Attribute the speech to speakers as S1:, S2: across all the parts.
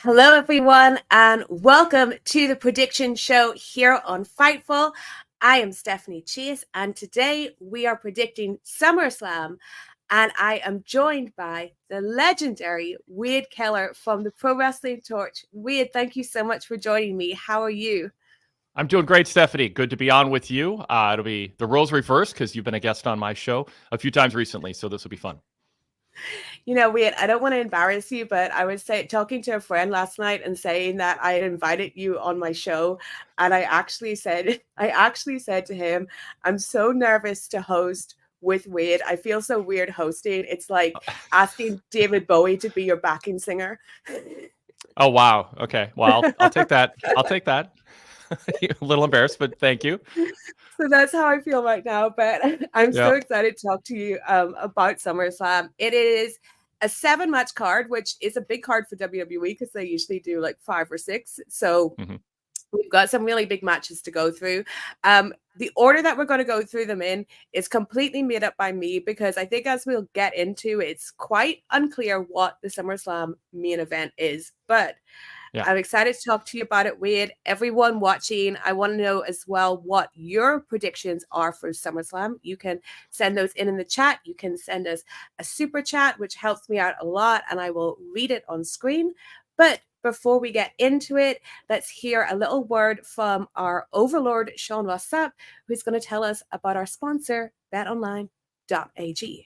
S1: Hello, everyone, and welcome to the prediction show here on Fightful. I am Stephanie Chase, and today we are predicting SummerSlam, and I am joined by the legendary Wade Keller from the Pro Wrestling Torch. Wade, thank you so much for joining me. How are you?
S2: I'm doing great, Stephanie. Good to be on with you. It'll be the roles reversed because you've been a guest on my show a few times recently, so this will be fun.
S1: You know, Wade, I don't want to embarrass you, but I was talking to a friend last night and saying that I had invited you on my show, and I actually said to him, "I'm so nervous to host with Wade. I feel so weird hosting. It's like asking David Bowie to be your backing singer."
S2: Oh, wow. Okay. Well, I'll take that. I'll take that. A little embarrassed, but thank you.
S1: So that's how I feel right now. But I'm so
S2: Yeah.
S1: excited to talk to you about SummerSlam. It is a 7-match card, which is a big card for WWE because they usually do like 5 or 6. So we've got some really big matches to go through. The order that we're going to go through them in is completely made up by me because I think as we'll get into, it's quite unclear what the SummerSlam main event is. But I'm excited to talk to you about it, Wade. Everyone watching, I want to know as well what your predictions are for SummerSlam. You can send those in the chat. You can send us a super chat, which helps me out a lot, and I will read it on screen. But before we get into it, let's hear a little word from our overlord, Sean Rossap, who's going to tell us about our sponsor, BetOnline.AG.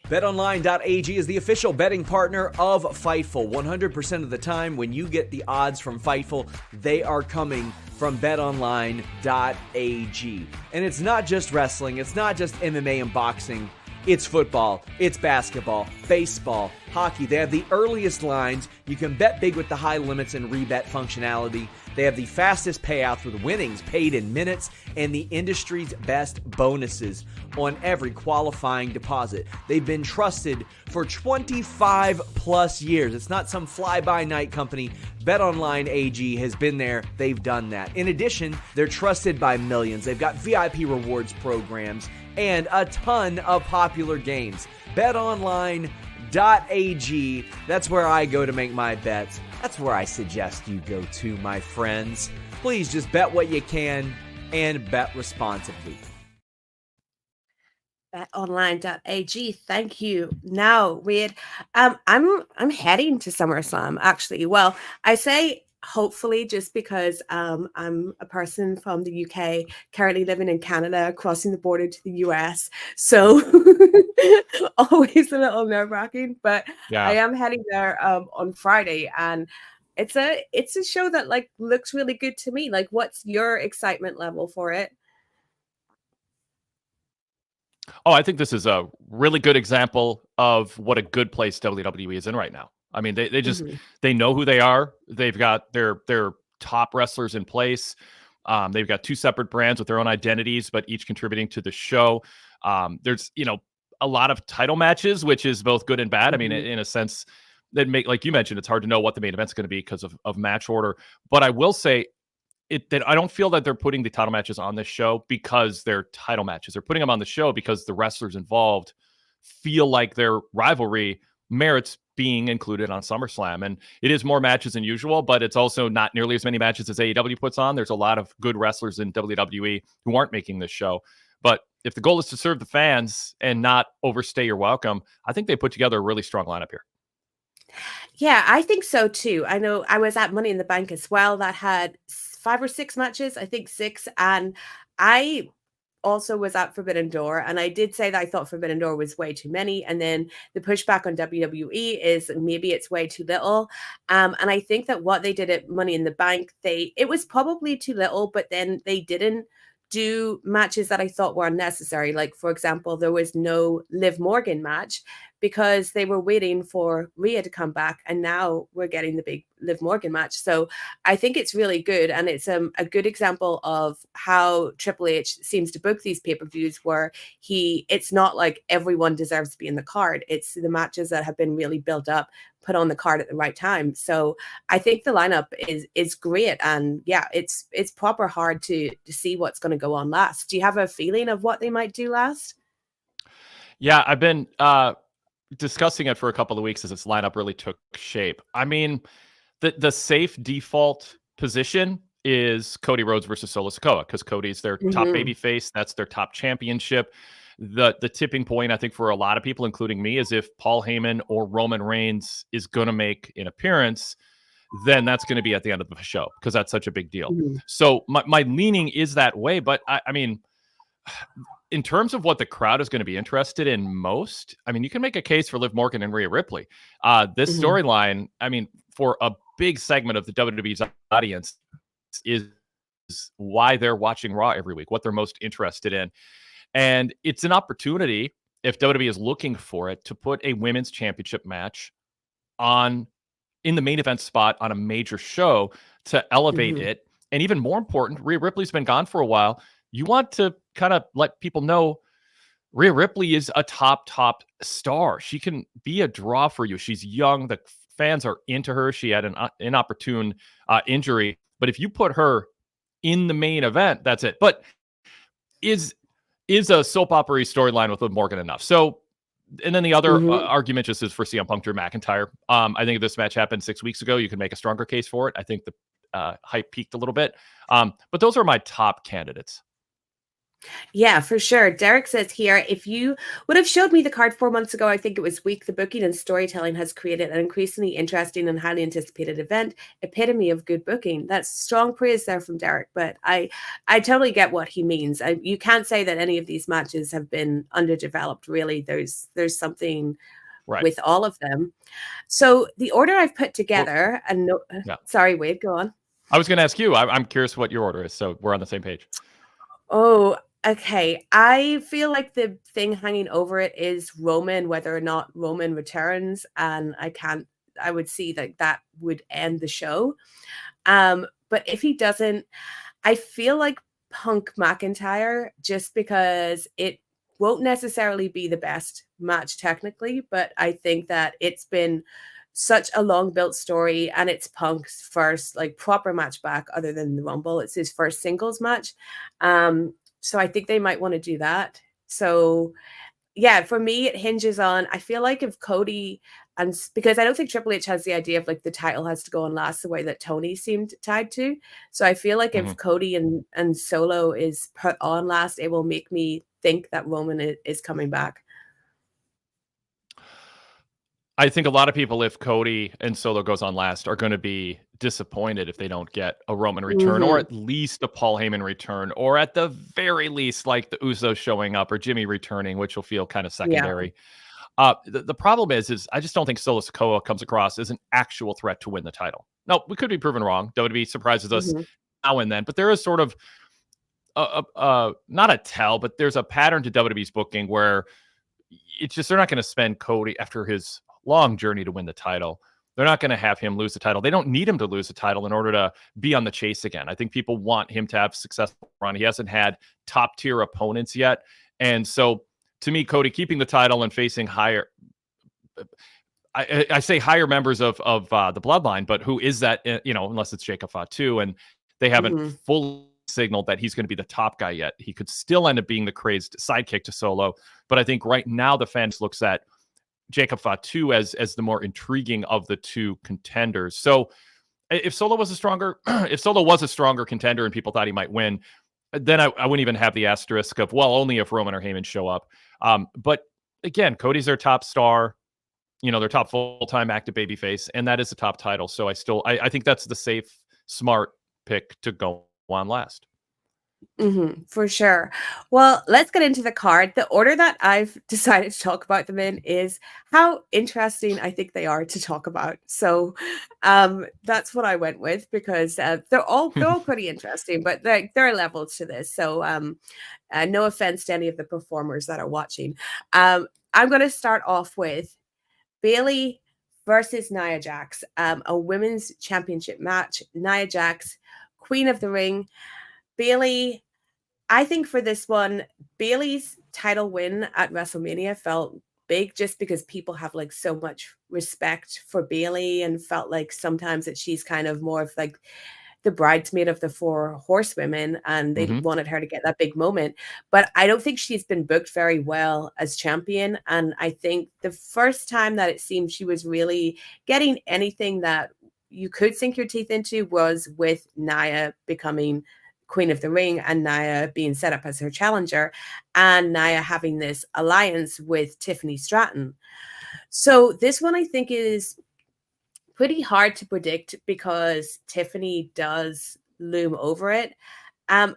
S3: BetOnline.AG is the official betting partner of Fightful. 100% of the time when you get the odds from Fightful, they are coming from BetOnline.AG. And it's not just wrestling, it's not just MMA and boxing. It's football, it's basketball, baseball, hockey. They have the earliest lines. You can bet big with the high limits and rebet functionality. They have the fastest payouts with winnings paid in minutes and the industry's best bonuses on every qualifying deposit. They've been trusted for 25 plus years. It's not some fly-by-night company. BetOnline.AG has been there. They've done that. In addition, they're trusted by millions. They've got VIP rewards programs and a ton of popular games. BetOnline.AG, that's where I go to make my bets. That's where I suggest you go to, my friends. Please just bet what you can and bet responsibly.
S1: BetOnline.AG, thank you. Now, Wade, I'm heading to SummerSlam, actually. Well, I say hopefully just because I'm a person from the UK, currently living in Canada, crossing the border to the US. So always a little nerve-wracking, but I am heading there on Friday, and it's a show that like looks really good to me. Like, what's your excitement level for it?
S2: Oh, I think this is a really good example of what a good place WWE is in right now. I mean, they just they know who they are. They've got their top wrestlers in place. They've got 2 separate brands with their own identities, but each contributing to the show. There's a lot of title matches, which is both good and bad. I mean, in a sense, that make, like you mentioned, it's hard to know what the main event's going to be because of match order. But I will say that I don't feel that they're putting the title matches on this show because they're title matches. They're putting them on the show because the wrestlers involved feel like their rivalry merits being included on SummerSlam. And it is more matches than usual, but it's also not nearly as many matches as AEW puts on. There's a lot of good wrestlers in WWE who aren't making this show. But if the goal is to serve the fans and not overstay your welcome, I think they put together a really strong lineup here.
S1: Yeah, I think so too. I know I was at Money in the Bank as well that had 5 or 6 matches, I think 6. And I also was at Forbidden Door, and I did say that I thought Forbidden Door was way too many. And then the pushback on WWE is maybe it's way too little. And I think that what they did at Money in the Bank, it was probably too little, but then they didn't do matches that I thought were unnecessary. Like, for example, there was no Liv Morgan match because they were waiting for Rhea to come back, and now we're getting the big Liv Morgan match. So I think it's really good, and it's a good example of how Triple H seems to book these pay-per-views where it's not like everyone deserves to be in the card. It's the matches that have been really built up, put on the card at the right time. So I think the lineup is great, and yeah, it's proper hard to see what's going to go on last. Do you have a feeling of what they might do last?
S2: Yeah, I've been discussing it for a couple of weeks as its lineup really took shape. I mean, the safe default position is Cody Rhodes versus Solo Sikoa, because Cody's their top baby face. That's their top championship. The tipping point, I think, for a lot of people, including me, is if Paul Heyman or Roman Reigns is going to make an appearance, then that's going to be at the end of the show, because that's such a big deal. So my leaning is that way. But I mean, in terms of what the crowd is going to be interested in most, I mean, you can make a case for Liv Morgan and Rhea Ripley. This storyline, I mean, for a big segment of the WWE's audience, is why they're watching Raw every week, what they're most interested in. And it's an opportunity, if WWE is looking for it, to put a women's championship match in the main event spot on a major show to elevate it. And even more important, Rhea Ripley's been gone for a while. You want to kind of let people know Rhea Ripley is a top star. She can be a draw for you. She's young. The fans are into her. She had an inopportune injury. But if you put her in the main event, that's it. But is a soap opera storyline with Liv Morgan enough? So, and then the other argument just is for CM Punk Drew McIntyre. I think if this match happened 6 weeks ago, you could make a stronger case for it. I think the hype peaked a little bit. But those are my top candidates.
S1: Yeah, for sure. Derek says here, if you would have showed me the card 4 months ago, I think it was weak. The booking and storytelling has created an increasingly interesting and highly anticipated event. Epitome of good booking. That's strong praise there from Derek, but I totally get what he means. You can't say that any of these matches have been underdeveloped, really. There's something with all of them. So the order I've put together, sorry, Wade, go on.
S2: I was going to ask you. I'm curious what your order is, so we're on the same page.
S1: Oh, okay. I feel like the thing hanging over it is Roman, whether or not Roman returns. And I would see that would end the show. But if he doesn't, I feel like Punk McIntyre, just because it won't necessarily be the best match technically, but I think that it's been such a long built story, and it's Punk's first like proper match back other than the Rumble. It's his first singles match. So I think they might want to do that. So yeah, for me, it hinges on, I feel like if Cody, and because I don't think Triple H has the idea of like the title has to go on last the way that Tony seemed tied to. So I feel like if Cody and Solo is put on last, it will make me think that Roman is coming back.
S2: I think a lot of people, if Cody and Solo goes on last, are going to be disappointed if they don't get a Roman return, or at least a Paul Heyman return, or at the very least, like the Usos showing up or Jimmy returning, which will feel kind of secondary. The problem is I just don't think Solo Sikoa comes across as an actual threat to win the title. No, we could be proven wrong. WWE surprises us now and then, but there is sort of not a tell, but there's a pattern to WWE's booking where it's just, they're not going to spend Cody after his long journey to win the title. They're not going to have him lose the title. They don't need him to lose the title in order to be on the chase again. I think people want him to have successful run. He hasn't had top tier opponents yet. And so to me, Cody keeping the title and facing higher, I say higher members of the Bloodline, but who is that, unless it's Jacob Fatu, and they haven't fully signaled that he's going to be the top guy yet. He could still end up being the crazed sidekick to Solo. But I think right now the fans looks at Jacob Fatu as the more intriguing of the two contenders. So if Solo was a stronger contender and people thought he might win, then I wouldn't even have the asterisk of, well, only if Roman or Heyman show up. But again, Cody's their top star, their top full-time active babyface, and that is the top title. So I think that's the safe, smart pick to go on last.
S1: For sure. Well, let's get into the card. The order that I've decided to talk about them in is how interesting I think they are to talk about. So that's what I went with, because they're all pretty interesting, but there are levels to this. So no offense to any of the performers that are watching. I'm going to start off with Bayley versus Nia Jax, a women's championship match. Nia Jax, Queen of the Ring. Bayley, I think for this one, Bayley's title win at WrestleMania felt big just because people have like so much respect for Bayley and felt like sometimes that she's kind of more of like the bridesmaid of the four horsewomen, and they wanted her to get that big moment. But I don't think she's been booked very well as champion. And I think the first time that it seemed she was really getting anything that you could sink your teeth into was with Nia becoming Queen of the Ring and Nia being set up as her challenger, and Nia having this alliance with Tiffany Stratton. So this one I think is pretty hard to predict because Tiffany does loom over it. I'm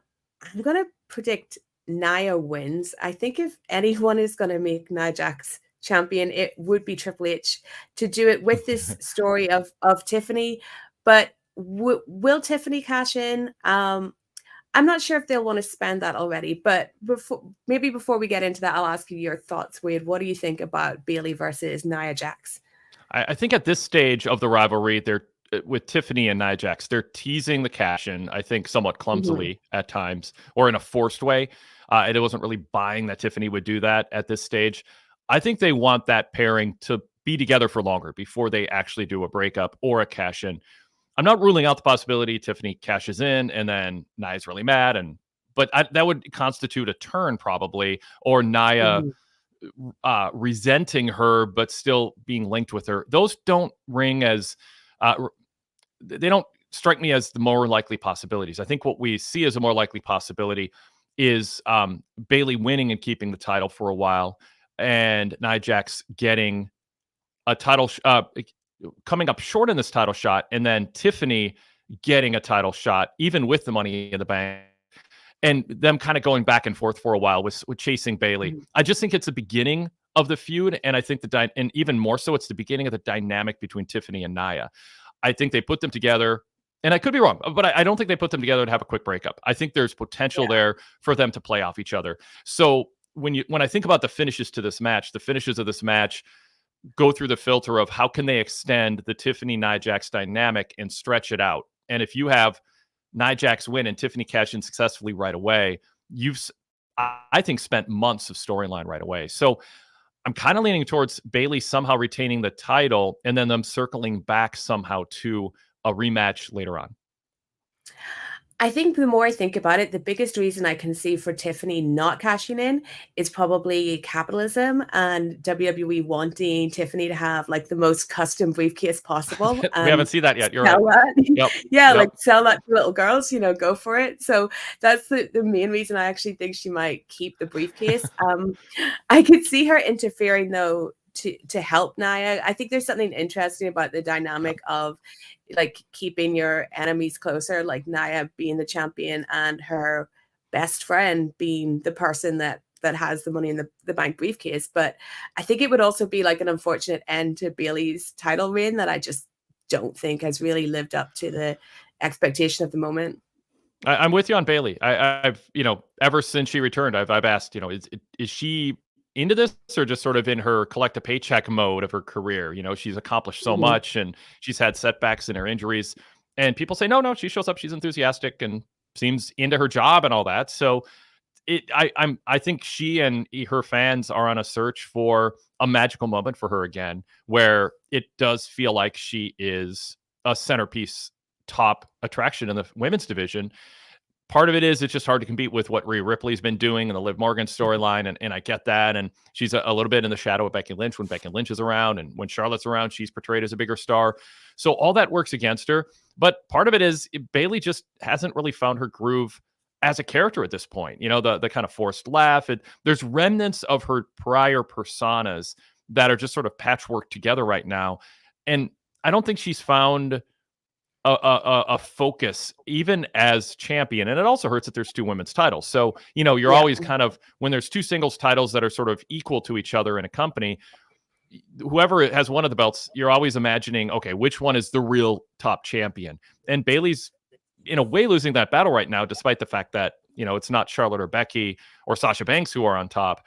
S1: going to predict Nia wins. I think if anyone is going to make Nia Jax champion, it would be Triple H to do it with this story of Tiffany. But will Tiffany cash in? I'm not sure if they'll want to spend that already, but before we get into that, I'll ask you your thoughts, Wade. What do you think about Bayley versus Nia Jax?
S2: I think at this stage of the rivalry, they're with Tiffany and Nia Jax, they're teasing the cash in, I think, somewhat clumsily at times or in a forced way. It wasn't really buying that Tiffany would do that at this stage. I think they want that pairing to be together for longer before they actually do a breakup or a cash in. I'm not ruling out the possibility Tiffany cashes in and then Nia's really mad, but that would constitute a turn probably, or Nia resenting her but still being linked with her. Those don't ring as they don't strike me as the more likely possibilities. I think what we see as a more likely possibility is Bayley winning and keeping the title for a while, and Nia Jax getting a title coming up short in this title shot, and then Tiffany getting a title shot, even with the Money in the Bank, and them kind of going back and forth for a while with chasing Bayley. I just think it's the beginning of the feud, and I think and even more so, it's the beginning of the dynamic between Tiffany and Nia. I think they put them together, and I could be wrong, but I don't think they put them together to have a quick breakup. I think there's potential there for them to play off each other. So when I think about the finishes to this match, the finishes of this match go through the filter of how can they extend the Tiffany Nia Jax dynamic and stretch it out. And if you have Nia Jax win and Tiffany cash in successfully right away, you've, I think, spent months of storyline right away. So I'm kind of leaning towards Bayley somehow retaining the title and then them circling back somehow to a rematch later on.
S1: I think the more I think about it, the biggest reason I can see for Tiffany not cashing in is probably capitalism and WWE wanting Tiffany to have like the most custom briefcase possible.
S2: We haven't seen that yet. You're right.
S1: Yep. Yep. Like sell that to little girls, go for it. So that's the main reason I actually think she might keep the briefcase. I could see her interfering though to help Nia. I think there's something interesting about the dynamic of like keeping your enemies closer, like Nia being the champion and her best friend being the person that has the Money in the Bank briefcase. But I think it would also be like an unfortunate end to Bayley's title reign that I just don't think has really lived up to the expectation of the moment.
S2: I'm with you on Bayley. I've ever since she returned, I've asked, is she into this or just sort of in her collect a paycheck mode of her career? She's accomplished so much and she's had setbacks in her injuries, and people say, no, she shows up, she's enthusiastic and seems into her job and all that. So I think she and her fans are on a search for a magical moment for her again, where it does feel like she is a centerpiece, top attraction in the women's division. Part of it is it's just hard to compete with what Rhea Ripley's been doing in the Liv Morgan storyline, and I get that. And she's a little bit in the shadow of Becky Lynch when Becky Lynch is around, and when Charlotte's around, she's portrayed as a bigger star. So all that works against her. But part of it is Bayley just hasn't really found her groove as a character at this point. The kind of forced laugh. There's remnants of her prior personas that are just sort of patchwork together right now, and I don't think she's found a focus even as champion. And it also hurts that there's two women's titles. So, you're always kind of, when there's two singles titles that are sort of equal to each other in a company, whoever has one of the belts, you're always imagining, okay, which one is the real top champion? And Bayley's in a way losing that battle right now, despite the fact that, it's not Charlotte or Becky or Sasha Banks who are on top.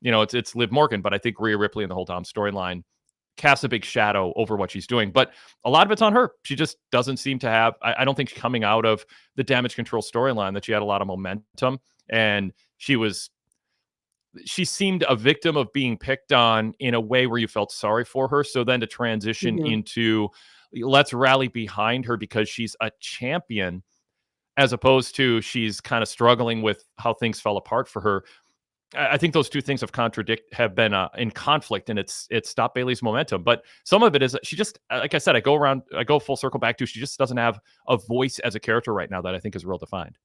S2: It's Liv Morgan, but I think Rhea Ripley and the whole Dom storyline casts a big shadow over what she's doing. But a lot of it's on her. She just doesn't seem to have, I don't think coming out of the Damage Control storyline that she had a lot of momentum, and she seemed a victim of being picked on in a way where you felt sorry for her. So then to transition into let's rally behind her because she's a champion, as opposed to she's kind of struggling with how things fell apart for her. I think those two things have been in conflict, and it's stopped Bayley's momentum. But some of it is that she just, like I said, I go full circle back to, she just doesn't have a voice as a character right now that I think is real defined.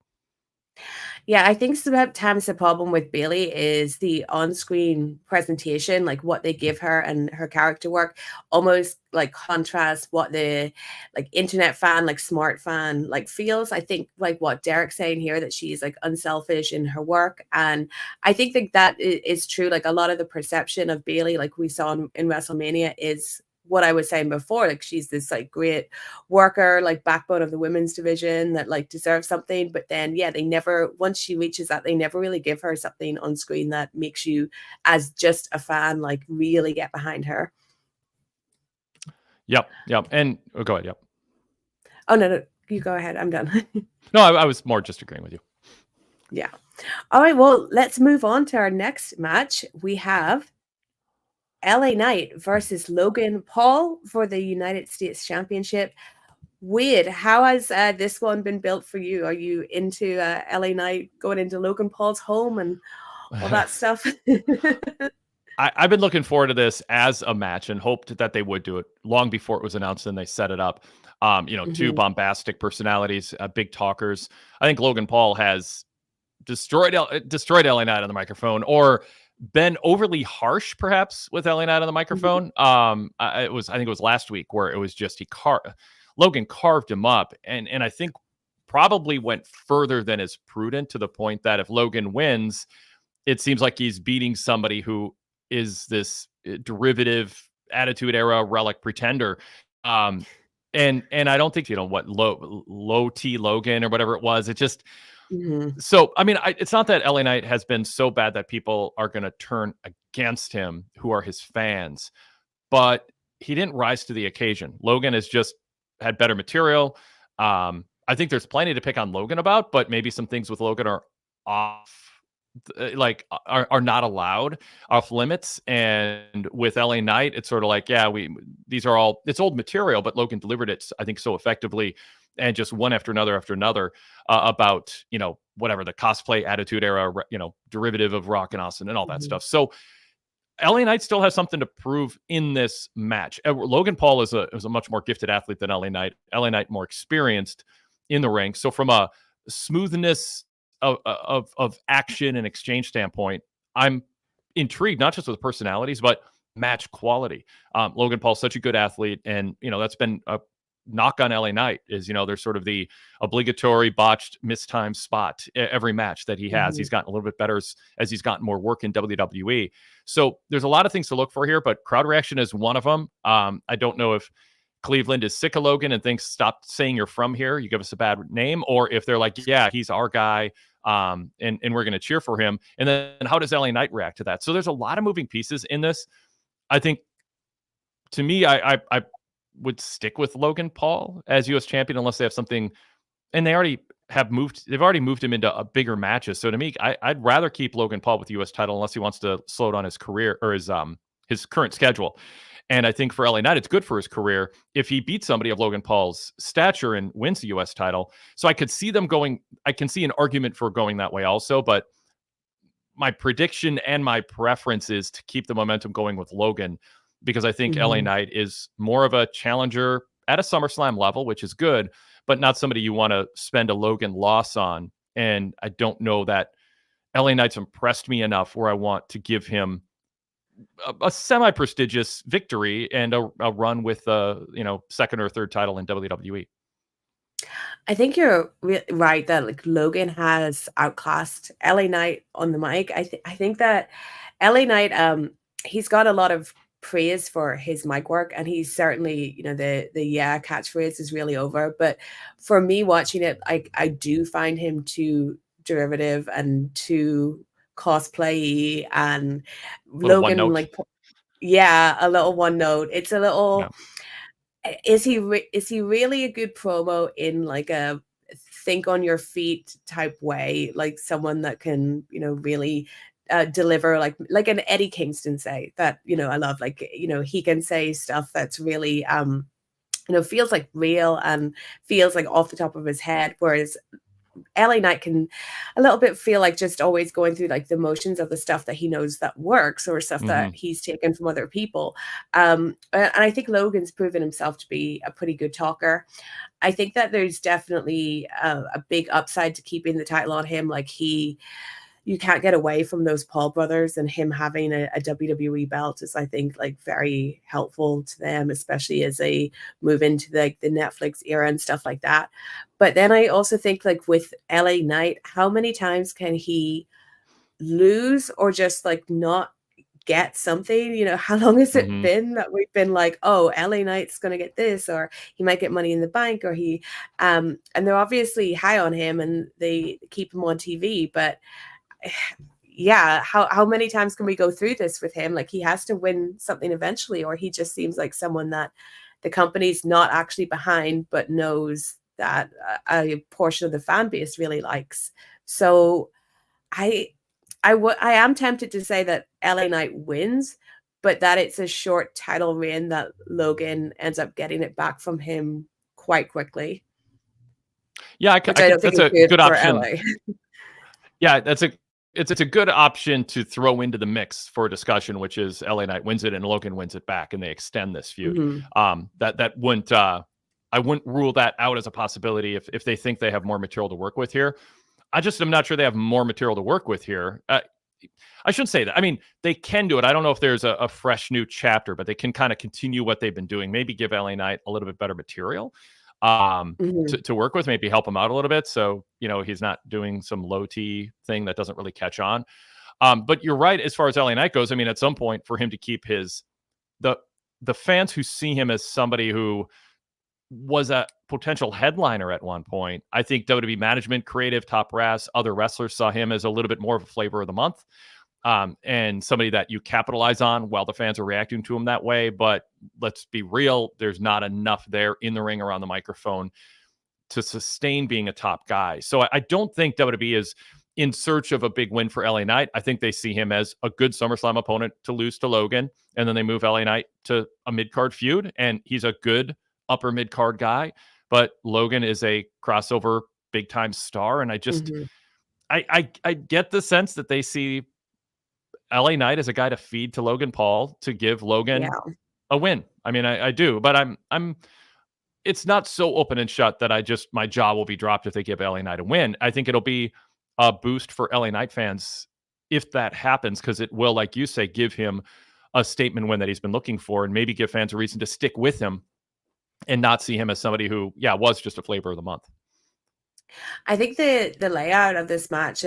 S1: Yeah, I think sometimes the problem with Bayley is the on-screen presentation, like what they give her and her character work, almost like contrasts what the like internet fan, like smart fan, like feels. I think like what Derek's saying here, that she's like unselfish in her work, and I think that is true. Like a lot of the perception of Bayley, like we saw in WrestleMania, is what I was saying before, like she's this like great worker, like backbone of the women's division that like deserves something. But then, yeah, they never, once she reaches that, they never really give her something on screen that makes you, as just a fan, like really get behind her.
S2: Yep. And go ahead. Yep.
S1: Oh, no, you go ahead. I'm done.
S2: No, I was more just agreeing with you.
S1: Yeah. All right. Well, let's move on to our next match. We have LA Knight versus Logan Paul for the United States Championship. Wade, how has this one been built for you? Are you into LA Knight going into Logan Paul's home and all that stuff?
S2: I've been looking forward to this as a match and hoped that they would do it long before it was announced and they set it up. Two bombastic personalities, big talkers. I think Logan Paul has destroyed LA Knight on the microphone, or been overly harsh, perhaps, with LA Knight on the microphone. I think it was last week where it was just Logan carved him up, and I think probably went further than is prudent, to the point that if Logan wins, it seems like he's beating somebody who is this derivative Attitude Era relic pretender. And I don't think, low T Logan or whatever it was. It just, so, I mean, it's not that LA Knight has been so bad that people are going to turn against him who are his fans, but he didn't rise to the occasion. Logan has just had better material. I think there's plenty to pick on Logan about, but maybe some things with Logan are off, like are not allowed, off limits. And with LA Knight, it's sort of like, it's old material, but Logan delivered it, I think, so effectively, and just one after another about, whatever the cosplay Attitude Era, derivative of Rock and Austin and all that stuff. So LA Knight still has something to prove in this match. Logan Paul is a much more gifted athlete than LA Knight. LA Knight more experienced in the ring. So from a smoothness of action and exchange standpoint, I'm intrigued, not just with personalities, but match quality. Logan Paul's such a good athlete, and that's been a knock on LA Knight, is there's sort of the obligatory botched mistimed spot every match that he has. He's gotten a little bit better as he's gotten more work in WWE. So there's a lot of things to look for here, but crowd reaction is one of them. I don't know if Cleveland is sick of Logan and thinks, stop saying you're from here, you give us a bad name, or if they're like, yeah, he's our guy, and we're going to cheer for him. And then how does LA Knight react to that? So there's a lot of moving pieces in this. I think, to me, I would stick with Logan Paul as U.S. champion unless they have something, and they've already moved him into a bigger matches. So to me, I'd rather keep Logan Paul with the U.S. title unless he wants to slow down his career or his current schedule. And I think for LA Knight, it's good for his career if he beats somebody of Logan Paul's stature and wins the U.S. title. So I could see I can see an argument for going that way also, but my prediction and my preference is to keep the momentum going with Logan, because I think LA Knight is more of a challenger at a SummerSlam level, which is good, but not somebody you want to spend a Logan loss on. And I don't know that LA Knight's impressed me enough where I want to give him a semi-prestigious victory and a run with second or third title in WWE.
S1: I think you're right that like Logan has outclassed LA Knight on the mic. I think that LA Knight, he's got a lot of praise for his mic work, and he's certainly, the catchphrase is really over. But for me watching it, I do find him too derivative and too cosplay, and Logan, like, a little one note. It's a little. Yeah. Is he really a good promo in like a think on your feet type way, like someone that can really deliver like an Eddie Kingston say that I love, like he can say stuff that's really feels like real and feels like off the top of his head, whereas LA Knight can a little bit feel like just always going through like the motions of the stuff that he knows that works or stuff that he's taken from other people. And I think Logan's proven himself to be a pretty good talker. I think that there's definitely a big upside to keeping the title on him. Like you can't get away from those Paul brothers, and him having a WWE belt is, I think, like very helpful to them, especially as they move into like the Netflix era and stuff like that. But then I also think like with LA Knight, how many times can he lose or just like not get something? You know, how long has it been that we've been like, oh, LA Knight's gonna get this, or he might get Money in the Bank, or he and they're obviously high on him and they keep him on TV, but yeah, how many times can we go through this with him? Like, he has to win something eventually, or he just seems like someone that the company's not actually behind, but knows that a portion of the fan base really likes. So I am tempted to say that LA Knight wins, but that it's a short title reign that Logan ends up getting it back from him quite quickly.
S2: Yeah, that's a good option. Yeah, it's a good option to throw into the mix for a discussion, which is LA Knight wins it and Logan wins it back, and they extend this feud. That wouldn't I wouldn't rule that out as a possibility if they think they have more material to work with here. I just am not sure they have more material to work with here. I shouldn't say that. I mean, they can do it. I don't know if there's a fresh new chapter, but they can kind of continue what they've been doing. Maybe give LA Knight a little bit better material to work with, maybe help him out a little bit. So, you know, he's not doing some low T thing that doesn't really catch on. But you're right. As far as LA Knight goes, I mean, at some point for him to keep the fans who see him as somebody who was a potential headliner at one point, I think WWE management, creative, top brass, other wrestlers saw him as a little bit more of a flavor of the month. And somebody that you capitalize on while the fans are reacting to him that way. But let's be real, there's not enough there in the ring or on the microphone to sustain being a top guy. So I don't think WWE is in search of a big win for LA Knight. I think they see him as a good SummerSlam opponent to lose to Logan, and then they move LA Knight to a mid-card feud, and he's a good upper mid-card guy. But Logan is a crossover big-time star, and I just I get the sense that they see LA Knight as a guy to feed to Logan Paul to give Logan a win. I mean, I do, but I'm it's not so open and shut that my jaw will be dropped if they give LA Knight a win. I think it'll be a boost for LA Knight fans if that happens, because it will, like you say, give him a statement win that he's been looking for, and maybe give fans a reason to stick with him and not see him as somebody who, was just a flavor of the month.
S1: I think the layout of this match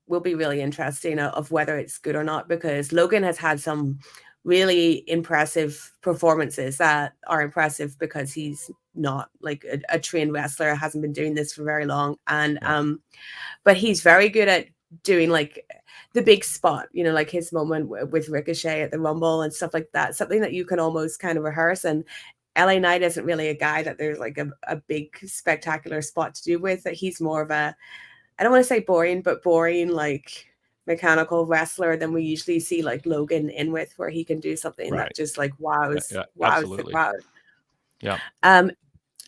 S1: will be really interesting of whether it's good or not, because Logan has had some really impressive performances that are impressive because he's not like a trained wrestler, hasn't been doing this for very long. And but he's very good at doing like the big spot, you know, like his moment with Ricochet at the Rumble and stuff like that, something that you can almost kind of rehearse. And LA Knight isn't really a guy that there's like a big spectacular spot to do with. That he's more of a, I don't want to say boring, but boring like mechanical wrestler than we usually see like Logan in with, where he can do something that just like wows the crowd.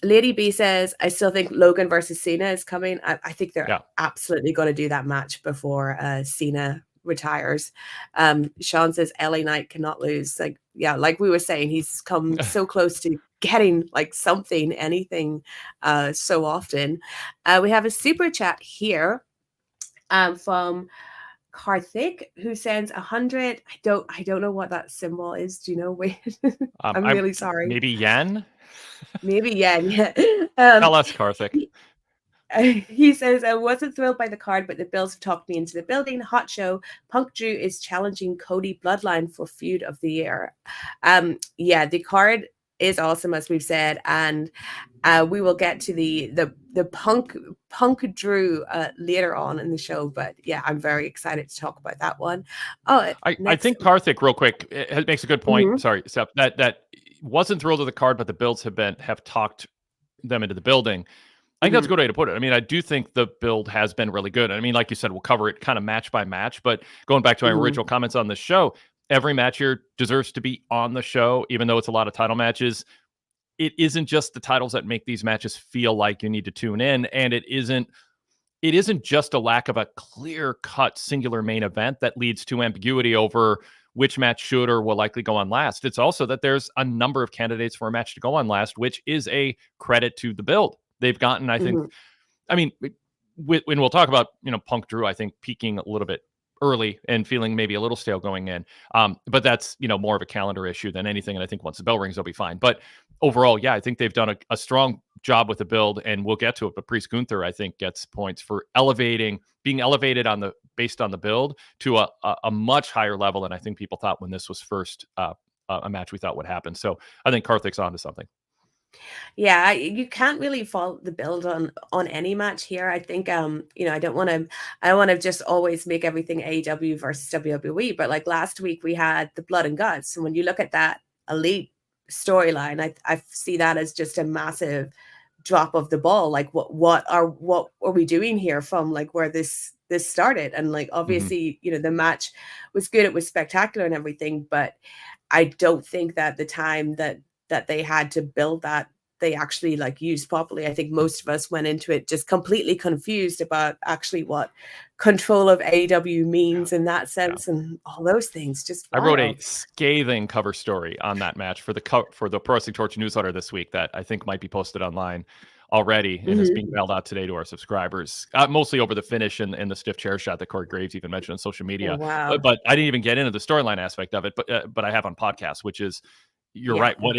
S1: Lady B says, I still think Logan versus Cena is coming. I think they're absolutely going to do that match before Cena retires. Sean says LA Knight cannot lose. Like, like we were saying, he's come so close to getting like something, anything so often. We have a super chat here from Karthik, who sends 100. I don't know what that symbol is. Do you know? Wait, I'm really sorry.
S2: Maybe yen.
S1: Maybe yen. Yeah.
S2: Tell us, Karthik.
S1: He says, I wasn't thrilled by the card, but the Bills have talked me into the building. Hot show. Punk Drew is challenging Cody Bloodline for feud of the year. The card is awesome, as we've said, and we will get to the Punk Drew later on in the show. But I'm very excited to talk about that one. I
S2: think Karthik, real quick, it makes a good point. Sorry, Seth, that wasn't thrilled with the card, but the Bills have talked them into the building. I think that's a good way to put it. I mean, I do think the build has been really good. I mean, like you said, we'll cover it kind of match by match, but going back to my original comments on the show, every match here deserves to be on the show, even though it's a lot of title matches. It isn't just the titles that make these matches feel like you need to tune in, and it isn't it isn't just a lack of a clear-cut singular main event that leads to ambiguity over which match should or will likely go on last. It's also that there's a number of candidates for a match to go on last, which is a credit to the build they've gotten. I think, I mean, when we'll talk about, Punk Drew, I think peaking a little bit early and feeling maybe a little stale going in. But that's, more of a calendar issue than anything. And I think once the bell rings, they'll be fine. But overall, yeah, I think they've done a strong job with the build, and we'll get to it. But Priest Gunther, I think, gets points for being elevated based on the build to a much higher level than I think people thought when this was first a match we thought would happen. So I think Karthik's onto something.
S1: Yeah, you can't really fault the build on any match here. I think I don't want to just always make everything AEW versus WWE, but like last week we had the blood and guts. And when you look at that elite storyline, I see that as just a massive drop of the ball. Like what are we doing here from like where this started? And like obviously, the match was good, it was spectacular and everything, but I don't think that the time that they had to build that they actually like used properly. I think most of us went into it just completely confused about actually what control of AEW means in that sense and all those things. Just wild.
S2: I wrote a scathing cover story on that match for the Pro Wrestling Torch newsletter this week that I think might be posted online already and is being mailed out today to our subscribers, mostly over the finish and the stiff chair shot that Corey Graves even mentioned on social media.
S1: Oh, wow.
S2: But I didn't even get into the storyline aspect of it, but I have on podcast, which is, you're right. What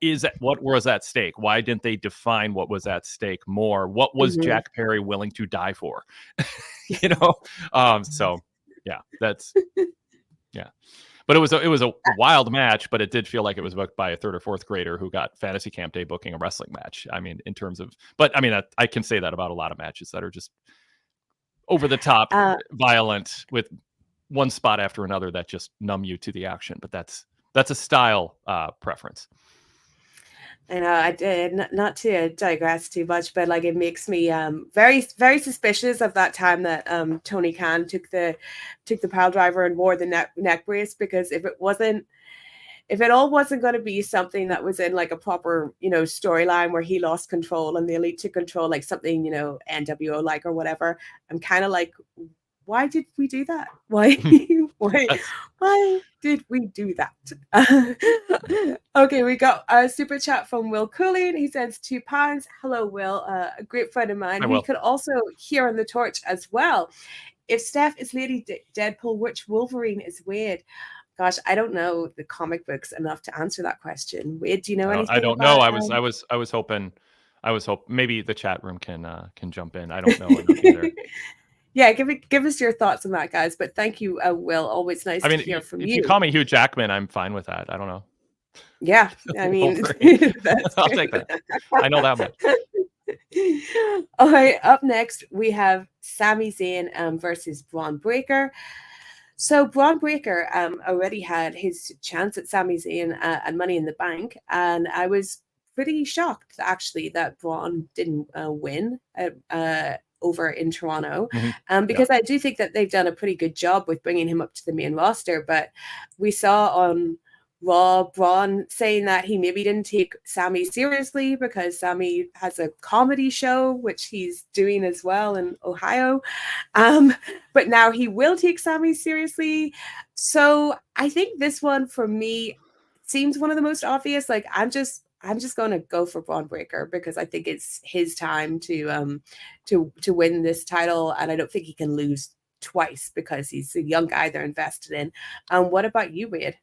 S2: was at stake? Why didn't they define what was at stake more? What was Jack Perry willing to die for? So yeah, that's yeah. But it was a wild match, but it did feel like it was booked by a third or fourth grader who got fantasy camp day booking a wrestling match. I mean, I can say that about a lot of matches that are just over the top, violent with one spot after another that just numb you to the action. But that's a style preference.
S1: I know I did not to digress too much, but like it makes me very, very suspicious of that time that Tony Khan took the pile driver and wore the neck brace, because if it all wasn't going to be something that was in like a proper storyline where he lost control and the Elite took control, like something NWO like or whatever, I'm kind of like, why did we do that? Why did we do that? Okay, we got a super chat from Will Cooley. He says £2. Hello, Will. A great friend of mine. He could also hear on the Torch as well. If Steph is Lady Deadpool, which Wolverine is Wade? Gosh, I don't know the comic books enough to answer that question. Wade, do you know anything?
S2: I don't know. I was hoping maybe the chat room can jump in. I don't know enough either.
S1: Yeah, give us your thoughts on that, guys. But thank you, Will. Always nice to hear from you.
S2: If you call me Hugh Jackman, I'm fine with that. I don't know.
S1: Yeah, I mean,
S2: I'll take that. I know that much.
S1: All right, up next we have Sami Zayn versus Bron Breakker. So Bron Breakker already had his chance at Sami Zayn and Money in the Bank, and I was pretty shocked actually that Bron didn't win over in Toronto, because I do think that they've done a pretty good job with bringing him up to the main roster. But we saw on Raw Bron saying that he maybe didn't take Sami seriously because Sami has a comedy show which he's doing as well in Ohio, but now he will take Sami seriously. So I think this one for me seems one of the most obvious. Like I'm just going to go for Bron Breakker because I think it's his time to win this title, and I don't think he can lose twice because he's a young guy they're invested in. What about you, Wade?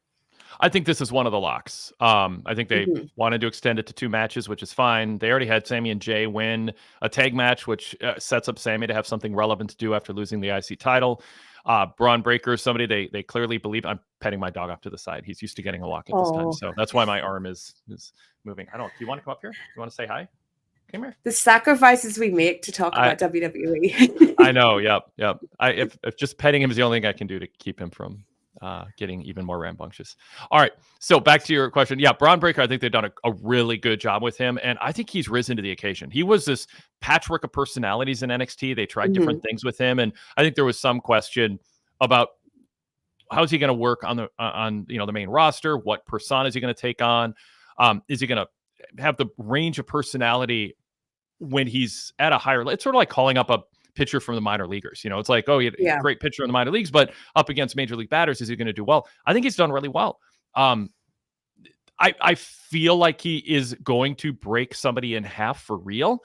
S2: I think this is one of the locks. I think they wanted to extend it to 2 matches, which is fine. They already had Sami and Jay win a tag match, which sets up Sami to have something relevant to do after losing the IC title. Bron Breakker is somebody they clearly believe. I'm petting my dog off to the side. He's used to getting a lock at this time, so that's why my arm is moving. I don't know. Do you want to come up here? Do you want to say hi? Come here.
S1: The sacrifices we make to talk about WWE.
S2: I know. Yep. If just petting him is the only thing I can do to keep him from getting even more rambunctious. All right. So back to your question. Yeah, Bron Breakker, I think they've done a really good job with him. And I think he's risen to the occasion. He was this patchwork of personalities in NXT. They tried different things with him. And I think there was some question about how's he going to work on the main roster? What persona is he going to take on? Is he going to have the range of personality when he's at a higher level? It's sort of like calling up a pitcher from the minor leaguers. It's like, oh, he's a
S1: Yeah.
S2: great pitcher in the minor leagues, but up against major league batters, is he going to do well? I think he's done really well. I feel like he is going to break somebody in half for real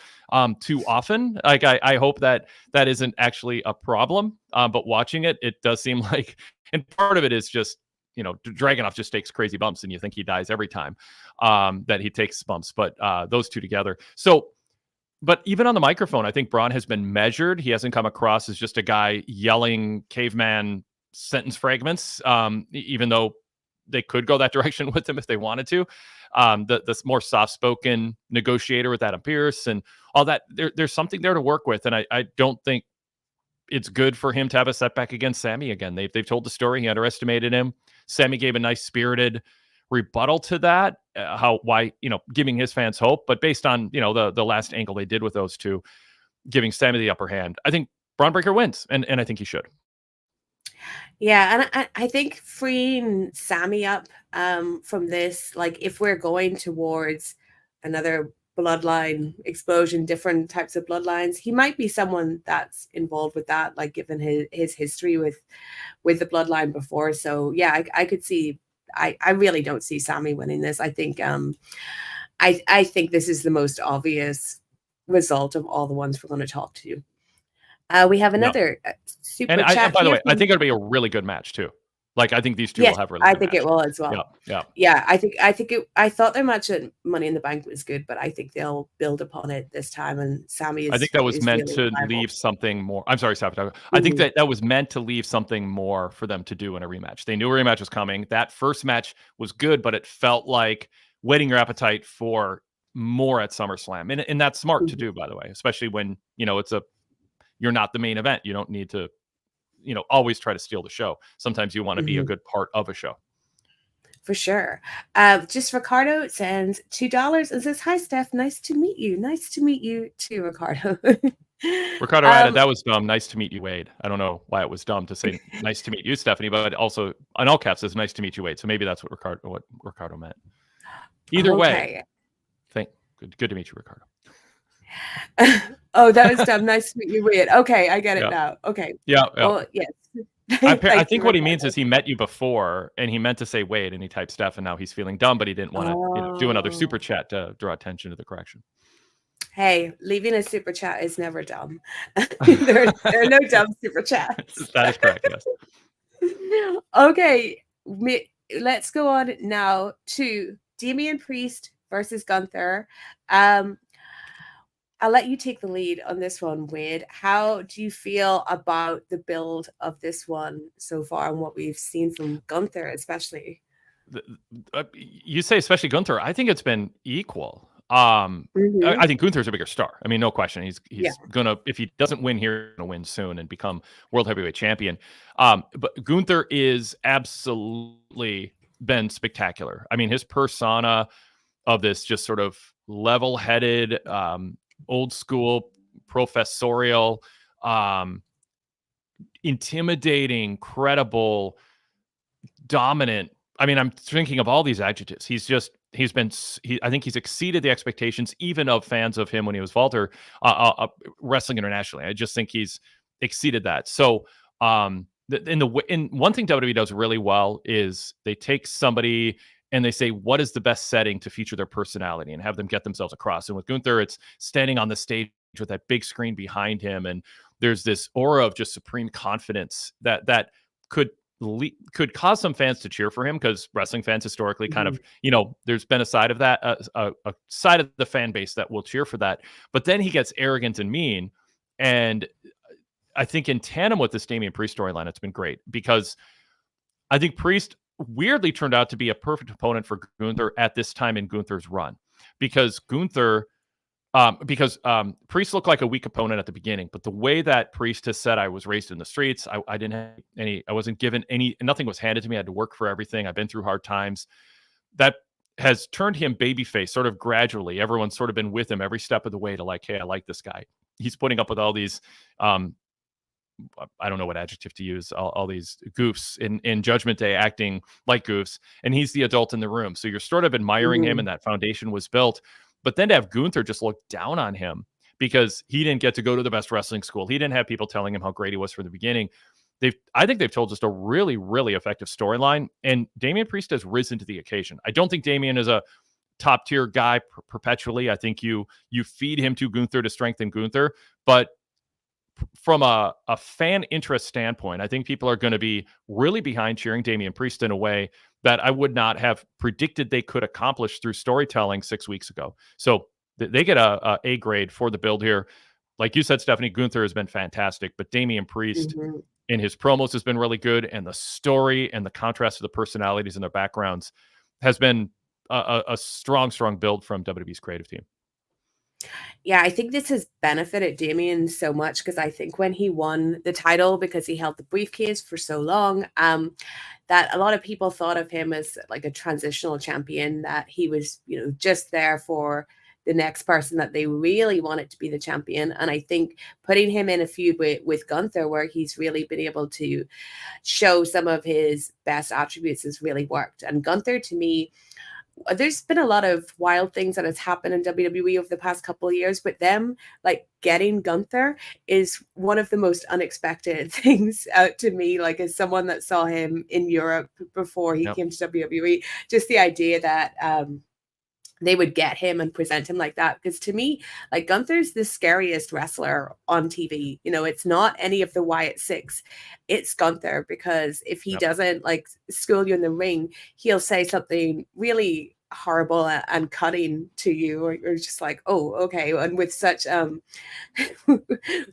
S2: too often. Like I hope that isn't actually a problem. But watching it does seem like, and part of it is just, Dragunov just takes crazy bumps and you think he dies every time that he takes bumps. But those two together. But even on the microphone, I think Bron has been measured. He hasn't come across as just a guy yelling caveman sentence fragments, even though they could go that direction with him if they wanted to. The more soft-spoken negotiator with Adam Pearce and all that, there's something there to work with. And I don't think it's good for him to have a setback against Sami again. They've told the story. He underestimated him. Sami gave a nice spirited rebuttal to that, giving his fans hope. But based on, the last angle they did with those two, giving Sami the upper hand, I think Bron Breakker wins. And I think he should.
S1: Yeah, and I think freeing Sami up from this, like if we're going towards another bloodline explosion, different types of bloodlines, he might be someone that's involved with that, like given his history with the bloodline before. So yeah, I could see. I really don't see Sami winning this. I think I think this is the most obvious result of all the ones we're going to talk to. We have another super chat.
S2: By the way, I think it'll be a really good match too. Like I think these two will have really.
S1: I think it will as well.
S2: Yeah.
S1: I thought their match at Money in the Bank was good, but I think they'll build upon it this time. And Sami is.
S2: I think that was meant to leave something more. I'm sorry, Seth. I think that was meant to leave something more for them to do in a rematch. They knew a rematch was coming. That first match was good, but it felt like whetting your appetite for more at SummerSlam, and that's smart to do, by the way, especially when you're not the main event. You don't need to, always try to steal the show. Sometimes you want to be a good part of a show.
S1: For sure. Just Ricardo sends $2 and says, "Hi, Steph. Nice to meet you. Nice to meet you too, Ricardo."
S2: Ricardo added, "That was dumb. Nice to meet you, Wade." I don't know why it was dumb to say nice to meet you, Stephanie, but also on all caps says nice to meet you, Wade. So maybe that's what Ricardo meant. Either way, good to meet you, Ricardo.
S1: Oh, that was dumb. Nice to meet you, Wade. Okay, I get it now. Okay.
S2: Yeah.
S1: Well, yes.
S2: I think what he means is he met you before and he meant to say Wade and he typed Steph and now he's feeling dumb, but he didn't want to do another super chat to draw attention to the correction.
S1: Hey, leaving a super chat is never dumb. there are no dumb super chats.
S2: That is correct, yes.
S1: Okay, let's go on now to Damian Priest versus Gunther. I'll let you take the lead on this one, Wade. How do you feel about the build of this one so far and what we've seen from Gunther, especially?
S2: You say especially Gunther. I think it's been equal. I think Gunther's a bigger star. I mean, no question. He's gonna, if he doesn't win here, gonna win soon and become world heavyweight champion. But Gunther is absolutely been spectacular. I mean, his persona of this just sort of level-headed, old school, professorial, intimidating, credible, dominant. I mean, I'm thinking of all these adjectives. I think he's exceeded the expectations even of fans of him when he was Walter wrestling internationally. I just think he's exceeded that. So, one thing WWE does really well is they take somebody and they say, what is the best setting to feature their personality and have them get themselves across? And with Gunther, it's standing on the stage with that big screen behind him. And there's this aura of just supreme confidence that could cause some fans to cheer for him, because wrestling fans historically kind of, there's been a side of that, a side of the fan base that will cheer for that. But then he gets arrogant and mean. And I think in tandem with this Damian Priest storyline, it's been great, because I think Priest weirdly turned out to be a perfect opponent for Gunther at this time in Gunther's run, because Priest looked like a weak opponent at the beginning, but the way that Priest has said, I was raised in the streets, I didn't have I wasn't given nothing was handed to me. I had to work for everything. I've been through hard times. That has turned him babyface sort of gradually. Everyone's sort of been with him every step of the way to like, hey, I like this guy. He's putting up with all these, I don't know what adjective to use, all these goofs in Judgment Day acting like goofs, and he's the adult in the room. So you're sort of admiring him, and that foundation was built. But then to have Gunther just look down on him because he didn't get to go to the best wrestling school. He didn't have people telling him how great he was from the beginning. I think they've told just a really, really effective storyline, and Damian Priest has risen to the occasion. I don't think Damian is a top tier guy perpetually. I think you feed him to Gunther to strengthen Gunther, but from a fan interest standpoint, I think people are going to be really behind cheering Damian Priest in a way that I would not have predicted they could accomplish through storytelling 6 weeks ago. So they get a grade for the build here. Like you said, Stephanie, Gunther has been fantastic, but Damian Priest in his promos has been really good, and the story and the contrast to the personalities and their backgrounds has been a strong build from WWE's creative team.
S1: Yeah, I think this has benefited Damian so much because I think when he won the title, because he held the briefcase for so long, that a lot of people thought of him as like a transitional champion, that he was, just there for the next person that they really wanted to be the champion. And I think putting him in a feud with Gunther, where he's really been able to show some of his best attributes, has really worked. And Gunther, to me, there's been a lot of wild things that has happened in WWE over the past couple of years, but them like getting Gunther is one of the most unexpected things to me. Like, as someone that saw him in Europe before he came to WWE, just the idea that they would get him and present him like that. Because to me, like, Gunther's the scariest wrestler on TV. It's not any of the Wyatt Six. It's Gunther, because if he doesn't like school you in the ring, he'll say something really horrible and cutting to you, or you're just like, oh, okay. And with such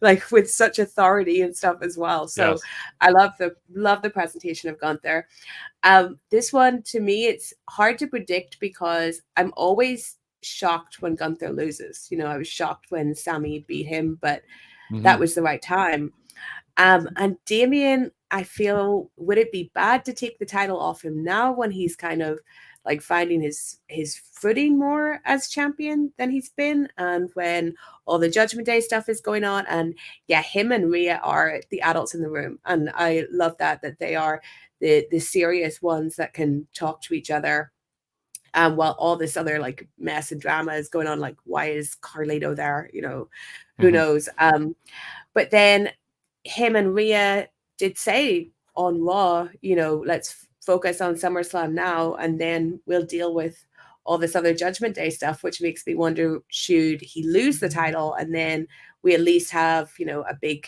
S1: like with such authority and stuff as well. So I love the presentation of Gunther. This one, to me, it's hard to predict because I'm always shocked when Gunther loses. I was shocked when Sami beat him, but that was the right time. And Damian, I feel, would it be bad to take the title off him now when he's kind of like finding his footing more as champion than he's been, and when all the Judgment Day stuff is going on? And yeah, him and Rhea are the adults in the room, and I love that they are the serious ones that can talk to each other. While all this other like mess and drama is going on, like, why is Carlito there? Who knows? But then him and Rhea did say on Raw, let's focus on SummerSlam now, and then we'll deal with all this other Judgment Day stuff, which makes me wonder, should he lose the title and then we at least have, a big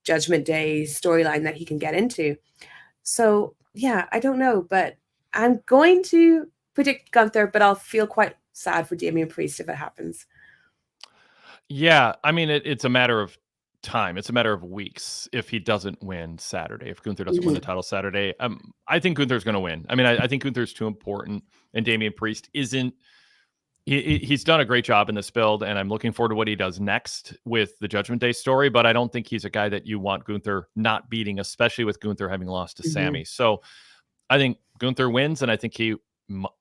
S1: Judgment Day storyline that he can get into? So yeah, I don't know, but I'm going to predict Gunther, but I'll feel quite sad for Damian Priest if it happens.
S2: Yeah, I mean, it's a matter of time. It's a matter of weeks if he doesn't win Saturday, if Gunther doesn't win the title Saturday. I think Gunther's going to win. I mean, I think Gunther's too important, and Damian Priest isn't. He's done a great job in this build, and I'm looking forward to what he does next with the Judgment Day story, but I don't think he's a guy that you want Gunther not beating, especially with Gunther having lost to Sami. So I think Gunther wins, and I think he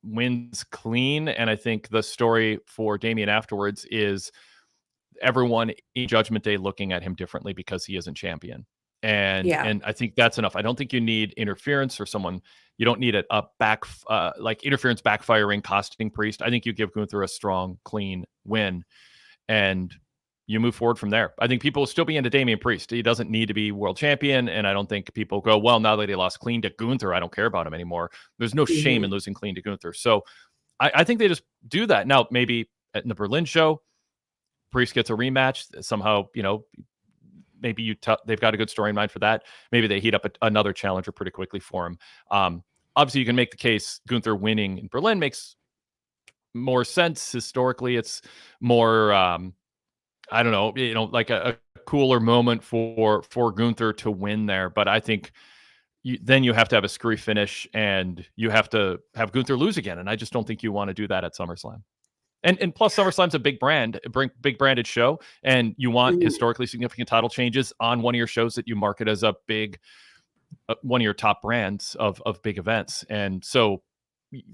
S2: wins clean, and I think the story for Damian afterwards is everyone in Judgment Day looking at him differently because he isn't champion. And I think that's enough. I don't think you need interference or someone. You don't need like interference backfiring, costing Priest. I think you give Gunther a strong, clean win, and you move forward from there. I think people will still be into Damian Priest. He doesn't need to be world champion, and I don't think people go, well, now that he lost clean to Gunther, I don't care about him anymore. There's no shame in losing clean to Gunther. So I think they just do that. Now, maybe in the Berlin show, Priest gets a rematch somehow. Maybe they've got a good story in mind for that. Maybe they heat up another challenger pretty quickly for him. Obviously, you can make the case Gunther winning in Berlin makes more sense historically. It's more, I don't know, like a cooler moment for Gunther to win there. But I think then you have to have a screwy finish, and you have to have Gunther lose again. And I just don't think you want to do that at SummerSlam. And plus, SummerSlam's a big big branded show, and you want historically significant title changes on one of your shows that you market as a big, one of your top brands of big events. And so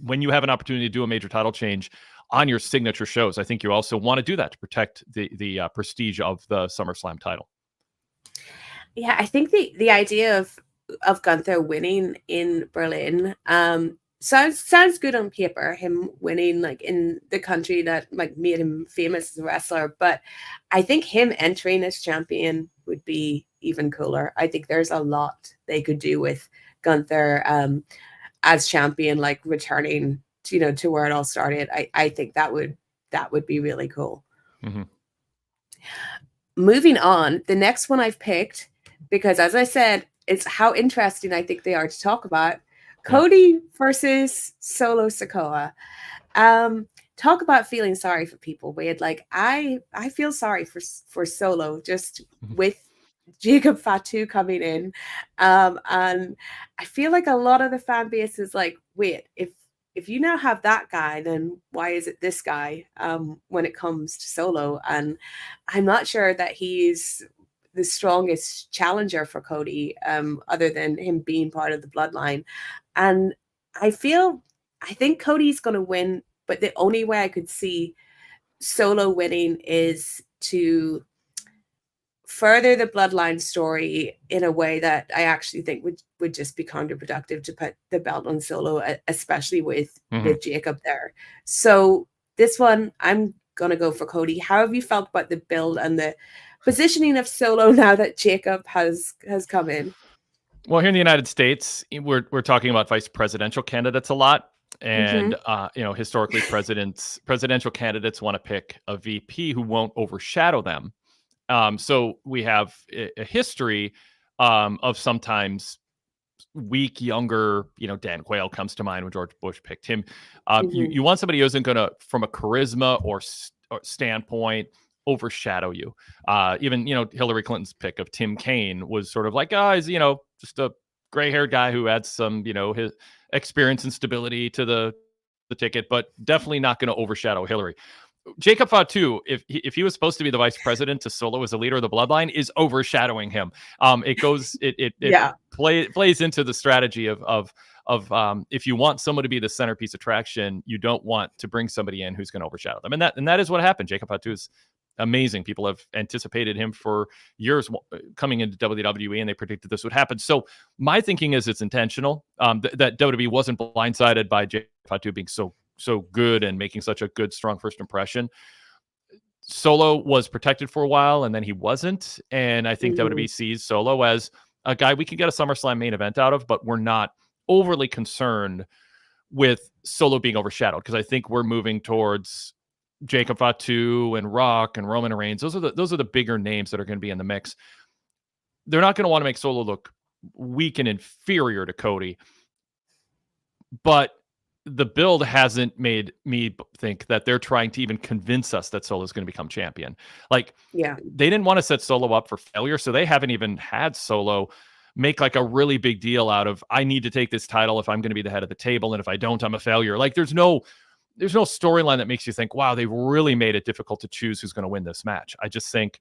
S2: when you have an opportunity to do a major title change on your signature shows, I think you also want to do that to protect the prestige of the SummerSlam title. Yeah,
S1: I think the idea of Gunther winning in Berlin sounds good on paper, him winning like in the country that like made him famous as a wrestler, but I think him entering as champion would be even cooler. I think there's a lot they could do with Gunther as champion, like returning to where it all started. I think that would be really cool.
S2: Mm-hmm.
S1: Moving on, the next one I've picked, because as I said, it's how interesting I think they are to talk about. Cody versus Solo Sikoa. Talk about feeling sorry for people, Wade. Like I feel sorry for Solo just with Jacob Fatu coming in. And I feel like a lot of the fan base is like, wait, if you now have that guy, then why is it this guy when it comes to Solo? And I'm not sure that he's the strongest challenger for Cody, other than him being part of the bloodline. And I think Cody's going to win, but the only way I could see Solo winning is to further the bloodline story in a way that I actually think would just be counterproductive to put the belt on Solo, especially with Jacob there. So this one, I'm going to go for Cody. How have you felt about the build and the positioning of Solo now that Jacob has come in?
S2: Well, here in the United States, we're talking about vice presidential candidates a lot. And, historically, presidential candidates want to pick a VP who won't overshadow them. So we have a history of sometimes weak, younger, Dan Quayle comes to mind when George Bush picked him. You want somebody who isn't going to, from a charisma or standpoint, overshadow you. Even Hillary Clinton's pick of Tim Kaine was sort of like, he's just a gray-haired guy who adds some his experience and stability to the ticket, but definitely not going to overshadow Hillary. Jacob Fatu, if he was supposed to be the vice president to Solo as a leader of the bloodline, is overshadowing him. It plays into the strategy of if you want someone to be the centerpiece attraction, you don't want to bring somebody in who's going to overshadow them, and that is what happened. Jacob Fatu is amazing. People have anticipated him for years coming into WWE, and they predicted this would happen. So my thinking is it's intentional. That WWE wasn't blindsided by Jacob Fatu being so good and making such a good, strong first impression. Solo was protected for a while, and then he wasn't. And I think WWE sees Solo as a guy we can get a SummerSlam main event out of, but we're not overly concerned with Solo being overshadowed, because I think we're moving towards Jacob Fatu and Rock and Roman Reigns. Those are the bigger names that are going to be in the mix. They're not going to want to make Solo look weak and inferior to Cody, but the build hasn't made me think that they're trying to even convince us that Solo is going to become champion. They didn't want to set Solo up for failure, so they haven't even had Solo make like a really big deal out of, I need to take this title if I'm going to be the head of the table, and if I don't, I'm a failure. Like there's no storyline that makes you think, wow, they really made it difficult to choose who's going to win this match. I just think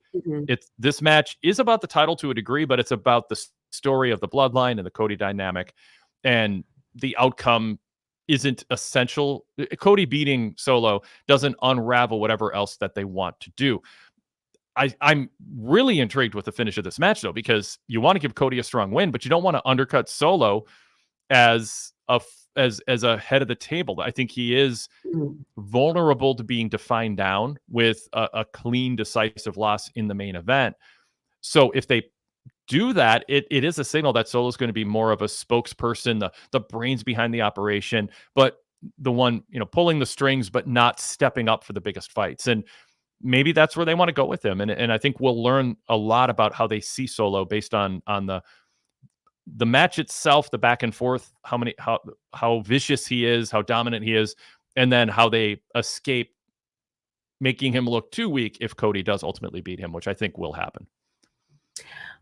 S2: this match is about the title to a degree, but it's about the story of the bloodline and the Cody dynamic, and the outcome isn't essential. Cody beating Solo doesn't unravel whatever else that they want to do. I'm really intrigued with the finish of this match, though, because you want to give Cody a strong win, but you don't want to undercut Solo as a head of the table. I think he is vulnerable to being defined down with a clean, decisive loss in the main event. So if they do that, it is a signal that Solo's going to be more of a spokesperson, the brains behind the operation, but the one, pulling the strings, but not stepping up for the biggest fights. And maybe that's where they want to go with him. And I think we'll learn a lot about how they see Solo based on the match itself, the back and forth, how vicious he is, how dominant he is, and then how they escape making him look too weak if Cody does ultimately beat him, which I think will happen.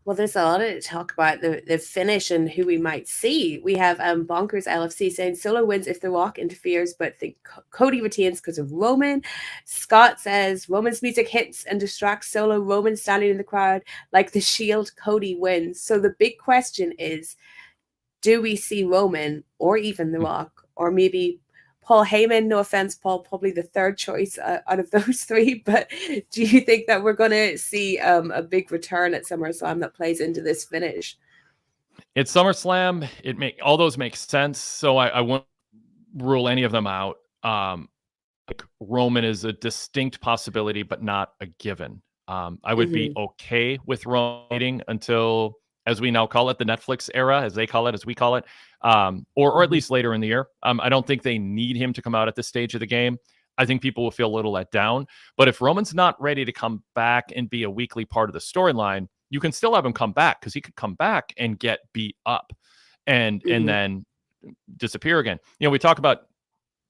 S1: Well, there's a lot to talk about the finish and who we might see. We have Bonkers LFC saying Solo wins if The Rock interferes, but think Cody retains because of Roman. Scott says Roman's music hits and distracts Solo. Roman standing in the crowd like the Shield. Cody wins. So the big question is, do we see Roman or even The Rock or maybe Paul Heyman? No offense, Paul, probably the third choice out of those three. But do you think that we're going to see a big return at SummerSlam that plays into this finish?
S2: It's SummerSlam. All those make sense. So I won't rule any of them out. Like Roman is a distinct possibility, but not a given. I would be okay with Roman waiting until, as we now call it, the Netflix era, as they call it, as we call it, or at least later in the year. I don't think they need him to come out at this stage of the game. I think people will feel a little let down. But if Roman's not ready to come back and be a weekly part of the storyline, you can still have him come back, because he could come back and get beat up and then disappear again. You know, we talk about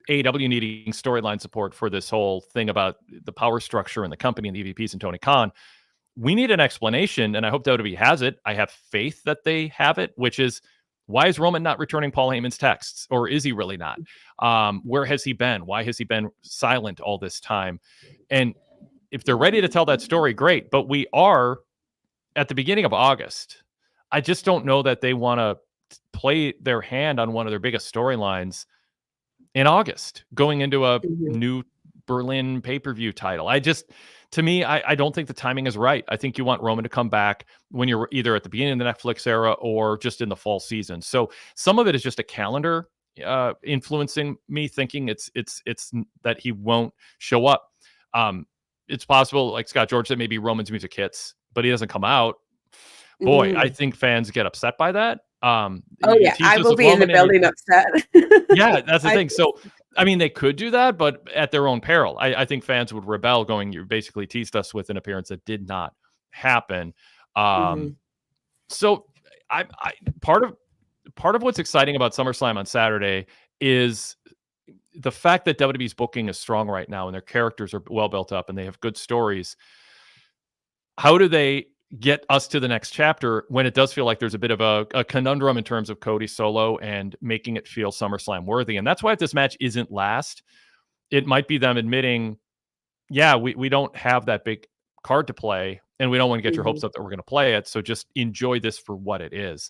S2: AEW needing storyline support for this whole thing about the power structure and the company and the EVPs and Tony Khan. We need an explanation, and I hope WWE has it. I have faith that they have it, which is, why is Roman not returning Paul Heyman's texts? Or is he really not? Where has he been? Why has he been silent all this time? And if they're ready to tell that story, great. But we are at the beginning of August. I just don't know that they want to play their hand on one of their biggest storylines in August, going into a new Berlin pay-per-view title. To me, I don't think the timing is right. I think you want Roman to come back when you're either at the beginning of the Netflix era or just in the fall season. So some of it is just a calendar influencing me thinking it's that he won't show up. It's possible, like Scott George said, maybe Roman's music hits, but he doesn't come out. Boy, I think fans get upset by that.
S1: I will be in the building upset.
S2: Yeah, that's the thing. So, I mean, they could do that, but at their own peril. I think fans would rebel, going, you basically teased us with an appearance that did not happen. So, I part of what's exciting about SummerSlam on Saturday is the fact that WWE's booking is strong right now, and their characters are well built up, and they have good stories. How do they get us to the next chapter when it does feel like there's a bit of a conundrum in terms of Cody solo and making it feel SummerSlam worthy? And that's why if this match isn't last, it might be them admitting, yeah, we don't have that big card to play, and we don't want to get your hopes up that we're going to play it. So just enjoy this for what it is.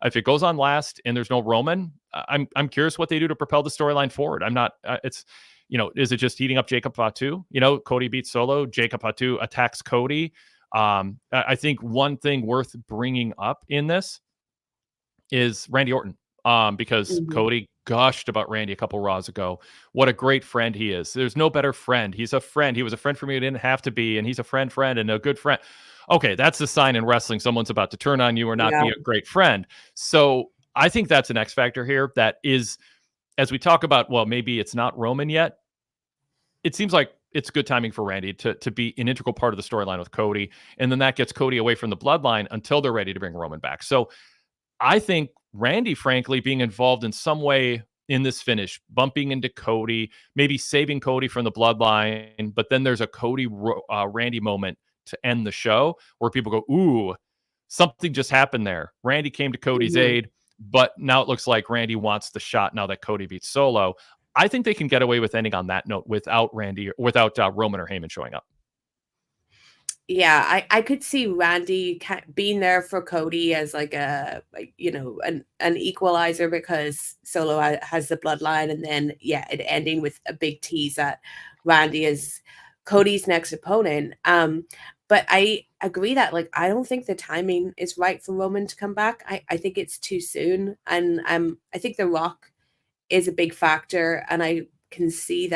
S2: If it goes on last and there's no Roman, I'm curious what they do to propel the storyline forward. I'm not, is it just heating up Jacob Fatu? Cody beats Solo, Jacob Fatu attacks Cody. I think one thing worth bringing up in this is Randy Orton, because Cody gushed about Randy a couple Raws ago. What a great friend he is. There's no better friend. He's a friend. He was a friend for me who didn't have to be, and he's a friend and a good friend. Okay, that's the sign in wrestling someone's about to turn on you or not be a great friend. So I think that's an X factor here that is, as we talk about, well, maybe it's not Roman yet. It seems like it's good timing for Randy to be an integral part of the storyline with Cody. And then that gets Cody away from the bloodline until they're ready to bring Roman back. So I think Randy, frankly, being involved in some way in this finish, bumping into Cody, maybe saving Cody from the bloodline, but then there's a Cody Randy moment to end the show where people go, ooh, something just happened there. Randy came to Cody's aid, but now it looks like Randy wants the shot now that Cody beats Solo. I think they can get away with ending on that note without Roman or Heyman showing up.
S1: Yeah, I could see Randy being there for Cody as like an equalizer, because Solo has the bloodline, and then it ending with a big tease that Randy is Cody's next opponent. But I agree that I don't think the timing is right for Roman to come back. I think it's too soon, and I think The Rock is a big factor, and I can see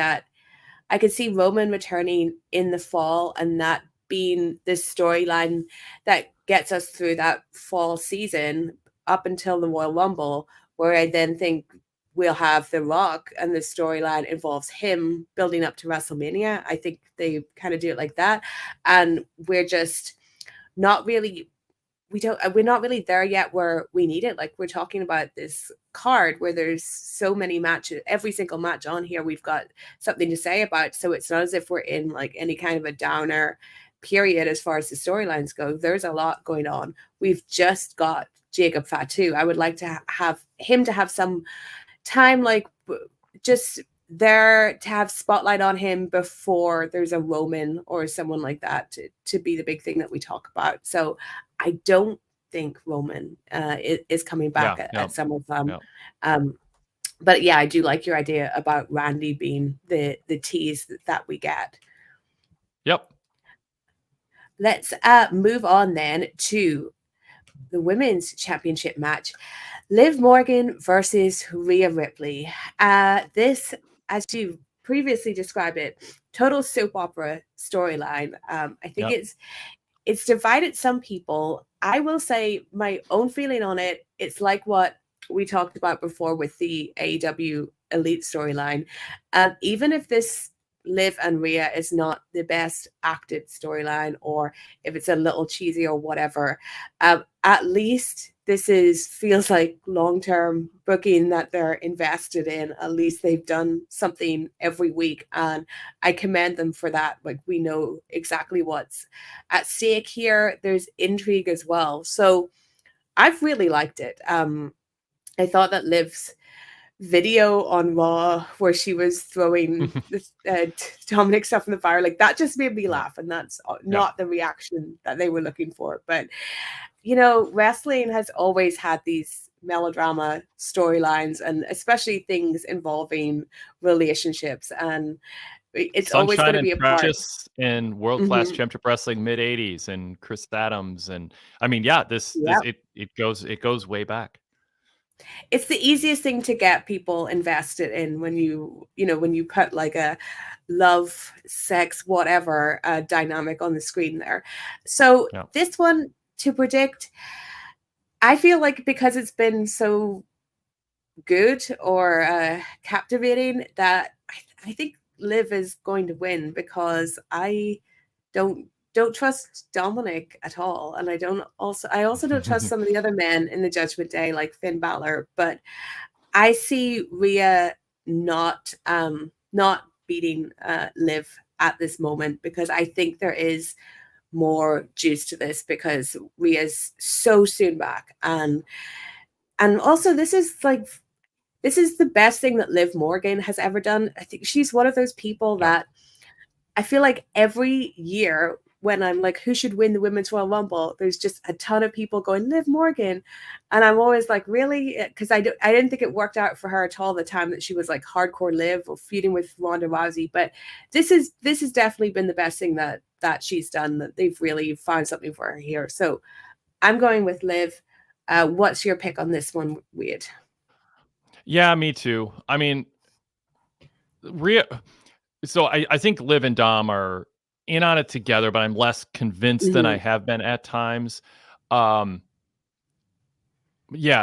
S1: Roman returning in the fall, and that being this storyline that gets us through that fall season up until the Royal Rumble, where I then think we'll have The Rock and the storyline involves him building up to WrestleMania. I think they kind of do it like that, and we're just not really we're not really there yet where we need it. We're talking about this card where there's so many matches, every single match on here we've got something to say about. So it's not as if we're in any kind of a downer period as far as the storylines go. There's a lot going on. We've just got Jacob Fatu. I would like to have him to have some time, just there to have spotlight on him before there's a Roman or someone like that to be the big thing that we talk about. So I don't think Roman is coming back at SummerSlam. But yeah, I do like your idea about Randy being the tease that we get.
S2: Yep.
S1: Let's move on then to the women's championship match. Liv Morgan versus Rhea Ripley. This, as you previously described it, total soap opera storyline. I think it's divided some people. I will say my own feeling on it. It's like what we talked about before with the AEW Elite storyline. Even if this Liv and Rhea is not the best acted storyline, or if it's a little cheesy or whatever, at least this feels like long-term booking that they're invested in. At least they've done something every week, and I commend them for that. Like, we know exactly what's at stake here. There's intrigue as well. So I've really liked it. I thought that Liv's video on Raw where she was throwing Dominic stuff in the fire, like, that just made me laugh, and that's not the reaction that they were looking for. But you know, wrestling has always had these melodrama storylines, and especially things involving relationships, and it's always going to be a part.
S2: In world-class championship wrestling mid-80s, and Chris Adams, and I mean, it goes way back.
S1: It's the easiest thing to get people invested in when you put like a love, sex, whatever dynamic on the screen there. So this one, to predict, I feel like because it's been so good or captivating, that I think Liv is going to win, because I don't trust Dominic at all, and I also don't trust some of the other men in the Judgment Day, like Finn Balor. But I see Rhea not beating Liv at this moment, because I think there is more juice to this, because Rhea's so soon back, and also this is the best thing that Liv Morgan has ever done. I think she's one of those people that I feel like every year when I'm like, who should win the Women's Royal Rumble, there's just a ton of people going Liv Morgan, and I'm always like, really? Because I didn't think it worked out for her at all the time that she was like hardcore Liv or feuding with Ronda Rousey. But this has definitely been the best thing that she's done, that they've really found something for her here. So I'm going with Liv. What's your pick on this one, Wade?
S2: Yeah, me too. I mean, Rhea. So I think Liv and Dom are in on it together, but I'm less convinced than I have been at times. Yeah,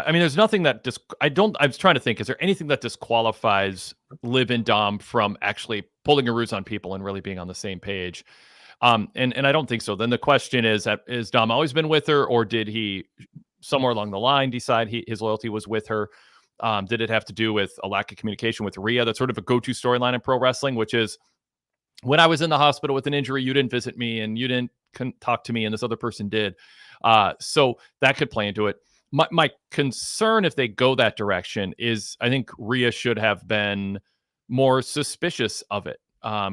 S2: I mean, there's nothing that I was trying to think, is there anything that disqualifies Liv and Dom from actually pulling a ruse on people and really being on the same page? And I don't think so. Then the question is Dom always been with her, or did he somewhere along the line decide his loyalty was with her? Did it have to do with a lack of communication with Rhea? That's sort of a go-to storyline in pro wrestling, which is, when I was in the hospital with an injury, you didn't visit me and you didn't talk to me, and this other person did. So that could play into it. My concern, if they go that direction, is I think Rhea should have been more suspicious of it.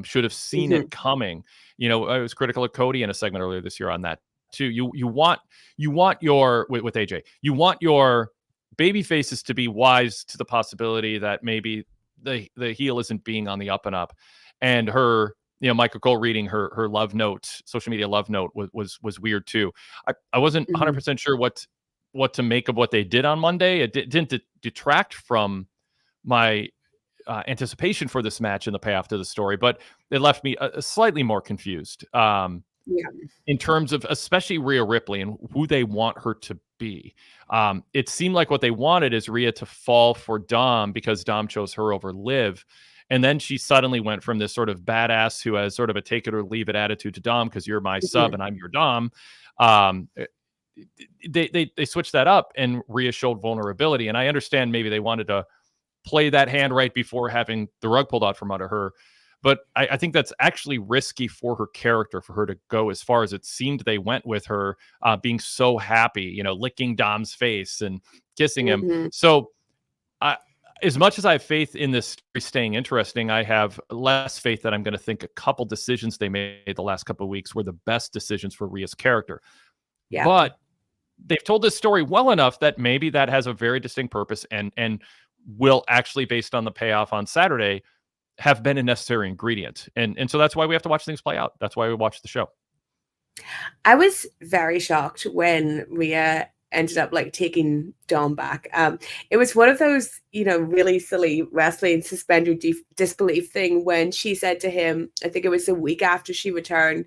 S2: Should have seen it coming. You know, I was critical of Cody in a segment earlier this year on that too. You want your with AJ, you want your baby faces to be wise to the possibility that maybe the heel isn't being on the up and up. And her, Michael Cole reading her love note, social media love note was weird too. I wasn't 100% sure what to make of what they did on Monday. It didn't detract from my anticipation for this match and the payoff to the story, but it left me slightly more confused in terms of especially Rhea Ripley and who they want her to be. It seemed like what they wanted is Rhea to fall for Dom because Dom chose her over Liv. And then she suddenly went from this sort of badass who has sort of a take it or leave it attitude to Dom, because you're my sub and I'm your Dom. They switched that up, and Rhea showed vulnerability. And I understand maybe they wanted to play that hand right before having the rug pulled out from under her. But I think that's actually risky for her character, for her to go as far as it seemed they went with her being so happy, licking Dom's face and kissing him. So as much as I have faith in this story staying interesting, I have less faith that I'm going to think a couple decisions they made the last couple of weeks were the best decisions for Rhea's character. Yeah. But they've told this story well enough that maybe that has a very distinct purpose and will actually, based on the payoff on Saturday, have been a necessary ingredient. And so that's why we have to watch things play out. That's why we watch the show.
S1: I was very shocked when Rhea ended up like taking Dom back. It was one of those, really silly wrestling suspend your disbelief thing when she said to him, I think it was a week after she returned,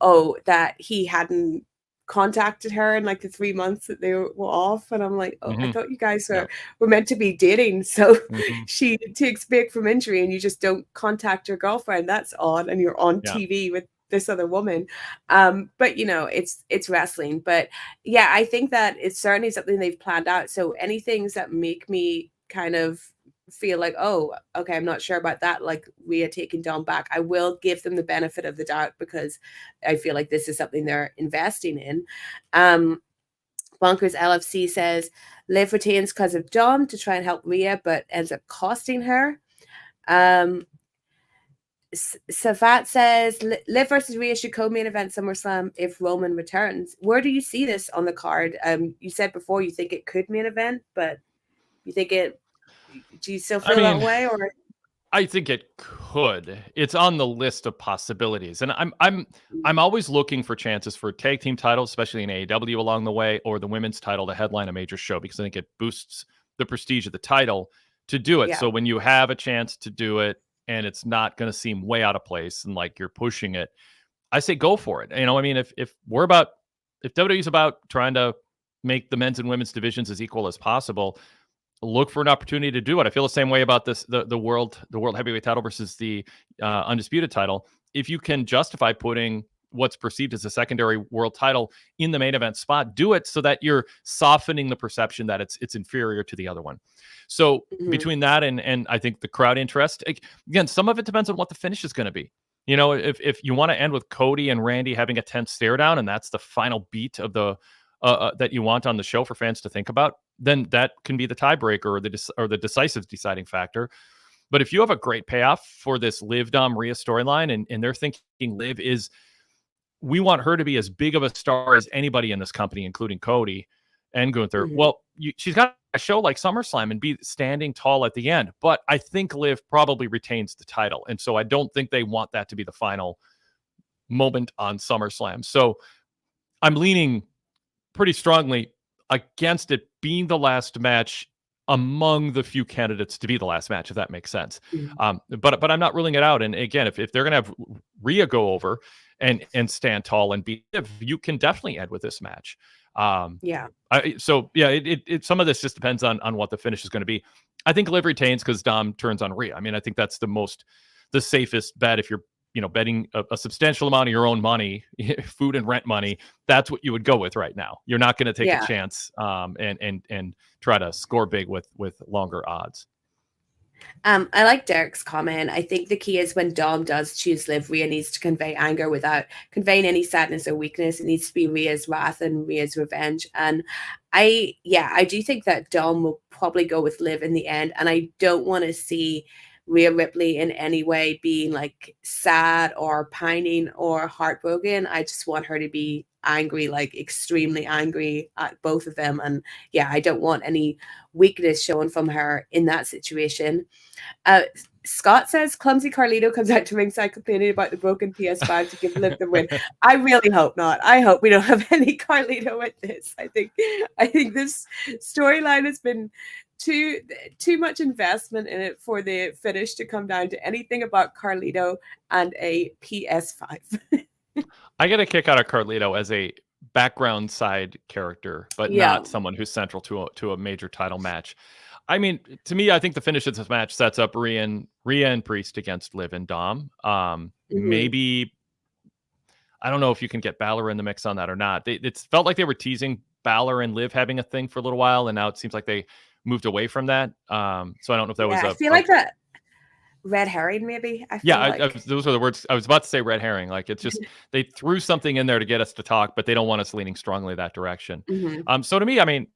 S1: that he hadn't contacted her in like the 3 months that they were off. And I'm like, I thought you guys were meant to be dating. So she takes break from injury and you just don't contact your girlfriend. That's odd. And you're on TV with this other woman. But it's wrestling. But yeah, I think that it's certainly something they've planned out. So any things that make me kind of feel like, okay, I'm not sure about that, like Rhea taking Dom back, I will give them the benefit of the doubt because I feel like this is something they're investing in. Bonkers LFC says Liv retains because of Dom to try and help Rhea, but ends up costing her. Savat says Liv versus Rhea should co-main event SummerSlam if Roman returns. Where do you see this on the card? You said before you think it could main event, but you think it? Do you still feel that way, or?
S2: I think it could. It's on the list of possibilities, and I'm always looking for chances for tag team titles, especially in AEW along the way, or the women's title to headline a major show because I think it boosts the prestige of the title to do it. Yeah. So when you have a chance to do it, and it's not going to seem way out of place and like you're pushing it, I say go for it. If WWE's about trying to make the men's and women's divisions as equal as possible, look for an opportunity to do it. I feel the same way about this, the world heavyweight title versus the undisputed title. If you can justify putting what's perceived as a secondary world title in the main event spot, do it so that you're softening the perception that it's inferior to the other one. So between that and I think the crowd interest, again, some of it depends on what the finish is going to be. If you want to end with Cody and Randy having a tense stare down, and that's the final beat of the that you want on the show for fans to think about, then that can be the tiebreaker or the decisive deciding factor. But if you have a great payoff for this Liv Dom Rhea storyline, and they're thinking Liv is, we want her to be as big of a star as anybody in this company, including Cody and Gunther. Well, she's got a show like SummerSlam and be standing tall at the end. But I think Liv probably retains the title. And so I don't think they want that to be the final moment on SummerSlam. So I'm leaning pretty strongly against it being the last match among the few candidates to be the last match, if that makes sense. But I'm not ruling it out. And again, if they're going to have Rhea go over and stand tall and be, you can definitely end with this match. Some of this just depends on what the finish is going to be. I think Liv retains because Dom turns on Rhea. I think that's the safest bet. If you're betting a substantial amount of your own money, food and rent money, that's what you would go with right now. You're not going to take a chance and try to score big with longer odds.
S1: I like Derek's comment. I think the key is when Dom does choose Liv, Rhea needs to convey anger without conveying any sadness or weakness. It needs to be Rhea's wrath and Rhea's revenge. And I do think that Dom will probably go with Liv in the end. And I don't want to see Rhea Ripley in any way being like sad or pining or heartbroken. I just want her to be angry, like extremely angry at both of them. And I don't want any weakness shown from her in that situation. Scott says clumsy Carlito comes out to ringside complaining about the broken PS5 to give Liv the win. I really hope not. I hope we don't have any Carlito with this. I think this storyline has been too much investment in it for the finish to come down to anything about Carlito and a PS5.
S2: I get a kick out of Carlito as a background side character, but not someone who's central to a major title match. To me, I think the finish of this match sets up Rhea and Priest against Liv and Dom. Maybe, I don't know if you can get Balor in the mix on that or not. It felt like they were teasing Balor and Liv having a thing for a little while, and now it seems like they moved away from that. So I don't know if that was
S1: I feel like that red herring, maybe.
S2: Those are the words I was about to say. Red herring, like it's just they threw something in there to get us to talk, but they don't want us leaning strongly that direction. So to me,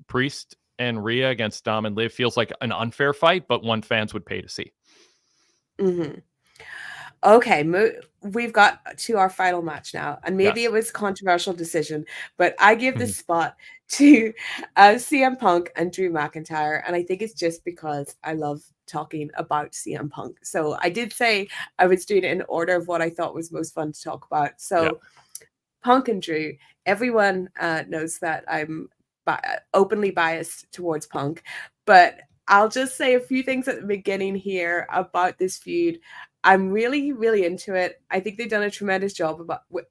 S2: Priest and Rhea against Dom and Liv feels like an unfair fight, but one fans would pay to see.
S1: Okay, we've got to our final match now, and maybe it was a controversial decision, but I give the spot to CM Punk and Drew McIntyre, and I think it's just because I love talking about CM Punk. So I did say I was doing it in order of what I thought was most fun to talk about. So Punk and Drew, everyone knows that I'm openly biased towards Punk, but I'll just say a few things at the beginning here about this feud. I'm really, really into it. I think they've done a tremendous job with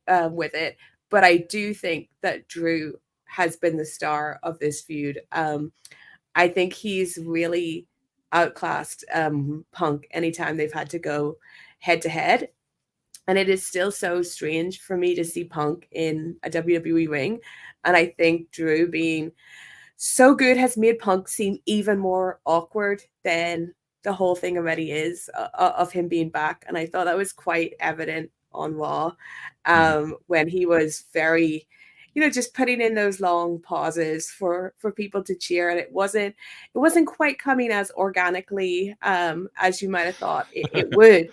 S1: it, but I do think that Drew has been the star of this feud. I think he's really outclassed Punk anytime they've had to go head to head. And it is still so strange for me to see Punk in a WWE ring. And I think Drew being so good has made Punk seem even more awkward than the whole thing already is of him being back. And I thought that was quite evident on Raw when he was very, just putting in those long pauses for people to cheer. And it wasn't quite coming as organically as you might have thought it would.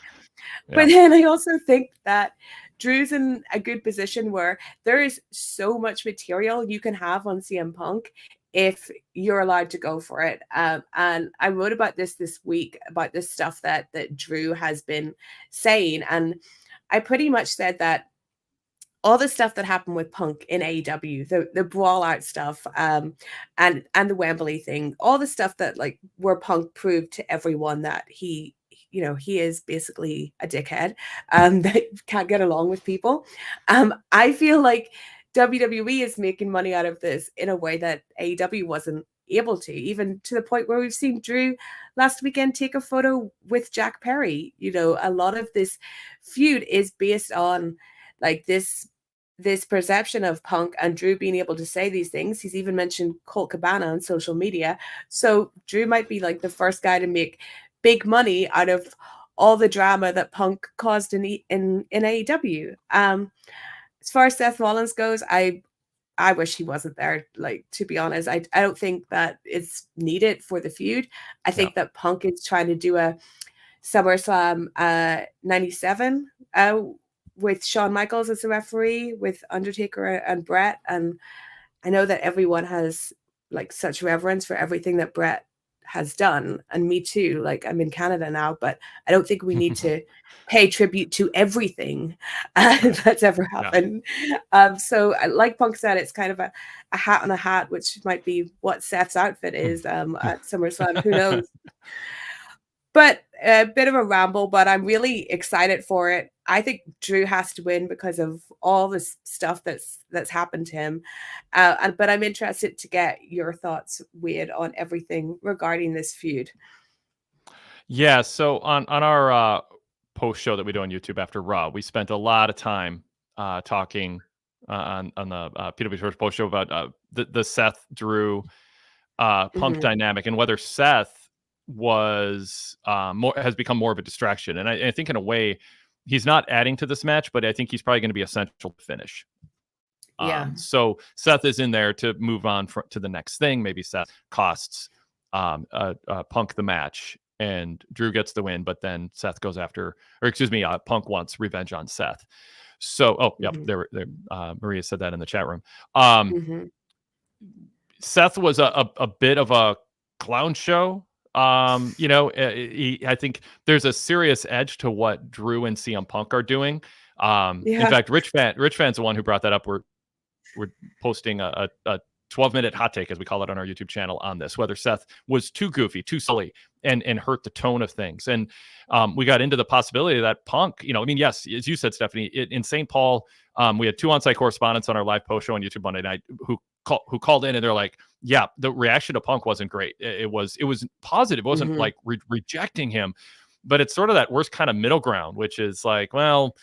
S1: Yeah. But then I also think that Drew's in a good position where there is so much material you can have on CM Punk if you're allowed to go for it. And I wrote about this week, about this stuff that Drew has been saying. And I pretty much said that all the stuff that happened with Punk in AEW, the brawl out stuff, and the Wembley thing, all the stuff that where Punk proved to everyone that he is basically a dickhead that can't get along with people. I feel like WWE is making money out of this in a way that AEW wasn't able to, even to the point where we've seen Drew last weekend take a photo with Jack Perry. A lot of this feud is based on this perception of Punk and Drew being able to say these things. He's even mentioned Colt Cabana on social media. So Drew might be the first guy to make big money out of all the drama that Punk caused in AEW. As far as Seth Rollins goes, I wish he wasn't there. To be honest, I don't think that it's needed for the feud. I think that Punk is trying to do a SummerSlam 97 with Shawn Michaels as a referee, with Undertaker and Brett. And I know that everyone has such reverence for everything that Brett has done, and me too. I'm in Canada now, but I don't think we need to pay tribute to everything that's ever happened. So like Punk said, it's kind of a hat on a hat, which might be what Seth's outfit is at SummerSlam. Who knows? But a bit of a ramble, but I'm really excited for it. I think Drew has to win because of all this stuff that's happened to him. But I'm interested to get your thoughts, Wade, on everything regarding this feud.
S2: Yeah, so on our post show that we do on YouTube after Raw, we spent a lot of time talking on the PW post show about the Seth Drew Punk dynamic, and whether Seth has become more of a distraction. And I think in a way he's not adding to this match, but I think he's probably going to be essential to finish. So Seth is in there to move on to the next thing. Maybe Seth costs Punk the match and Drew gets the win, but then Seth goes after, Punk wants revenge on Seth. So, Maria said that in the chat room. Seth was a bit of a clown show. I think there's a serious edge to what Drew and CM Punk are doing. In fact, Rich Fan's the one who brought that up. We're posting a 12-minute hot take, as we call it, on our YouTube channel on this, whether Seth was too goofy, too silly, and hurt the tone of things. And we got into the possibility that Punk, yes, as you said, Stephanie, in St. Paul, we had 2 on-site correspondents on our live post show on YouTube Monday night who called in, and they're like, yeah, the reaction to Punk wasn't great. It was positive. It wasn't rejecting him, but it's sort of that worst kind of middle ground, which is well,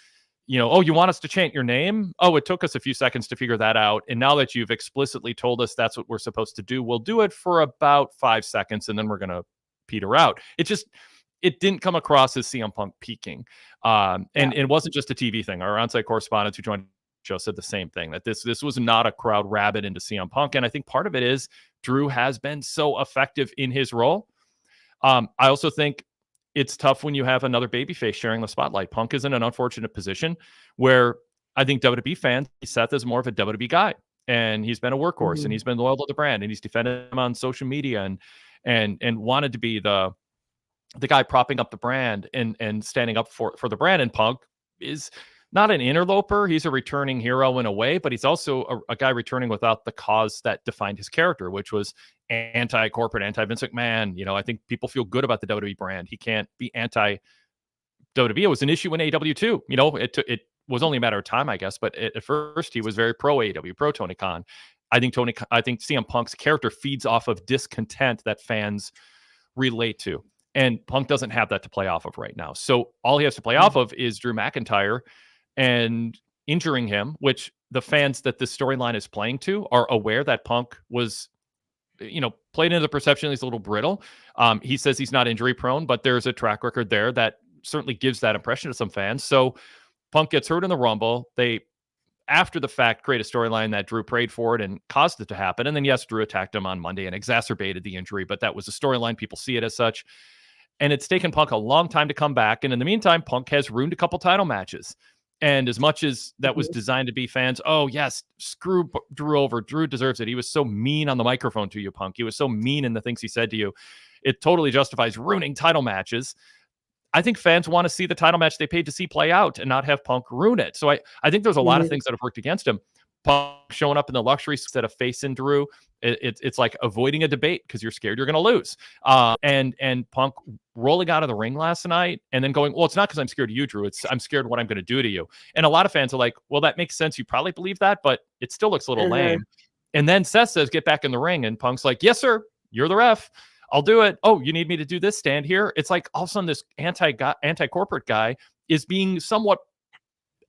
S2: you want us to chant your name? Oh, it took us a few seconds to figure that out. And now that you've explicitly told us that's what we're supposed to do, we'll do it for about 5 seconds and then we're going to peter out. It didn't come across as CM Punk peaking. And it wasn't just a TV thing. Our on-site correspondents who joined show said the same thing, that this was not a crowd rabid into CM Punk. And I think part of it is Drew has been so effective in his role. I also think it's tough when you have another babyface sharing the spotlight. Punk is in an unfortunate position where I think WWE fans, Seth is more of a WWE guy, and he's been a workhorse and he's been loyal to the brand, and he's defended him on social media and wanted to be the guy propping up the brand and standing up for the brand. And Punk is not an interloper. He's a returning hero in a way, but he's also a guy returning without the cause that defined his character, which was anti-corporate, anti-Vince McMahon. You know, I think people feel good about the WWE brand. He can't be anti-WWE. It was an issue in AEW too. You know, it was only a matter of time, I guess. But at first, he was very pro AEW, pro Tony Khan. I think CM Punk's character feeds off of discontent that fans relate to. And Punk doesn't have that to play off of right now. So all he has to play off of is Drew McIntyre and injuring him, which the fans that this storyline is playing to are aware that Punk was, you know, played into the perception he's a little brittle. He says he's not injury prone, but there's a track record there that certainly gives that impression to some fans. So Punk gets hurt in the Rumble. They, after the fact, create a storyline that Drew prayed for it and caused it to happen. And then, yes, Drew attacked him on Monday and exacerbated the injury, but that was a storyline. People see it as such. And it's taken Punk a long time to come back. And in the meantime, Punk has ruined a couple title matches. And as much as that was designed to be fans, oh, yes, screw Drew over. Drew deserves it. He was so mean on the microphone to you, Punk. He was so mean in the things he said to you. It totally justifies ruining title matches. I think fans want to see the title match they paid to see play out and not have Punk ruin it. So I think there's a lot of things that have worked against him. Punk showing up in the luxury instead of facing Drew. It's like avoiding a debate because you're scared you're going to lose. And Punk rolling out of the ring last night and then going, well, it's not because I'm scared of you, Drew. I'm scared of what I'm going to do to you. And a lot of fans are like, well, that makes sense. You probably believe that, but it still looks a little lame. And then Seth says, get back in the ring. And Punk's like, yes, sir. You're the ref. I'll do it. Oh, you need me to do this? Stand here. It's like all of a sudden this anti-corporate guy is being somewhat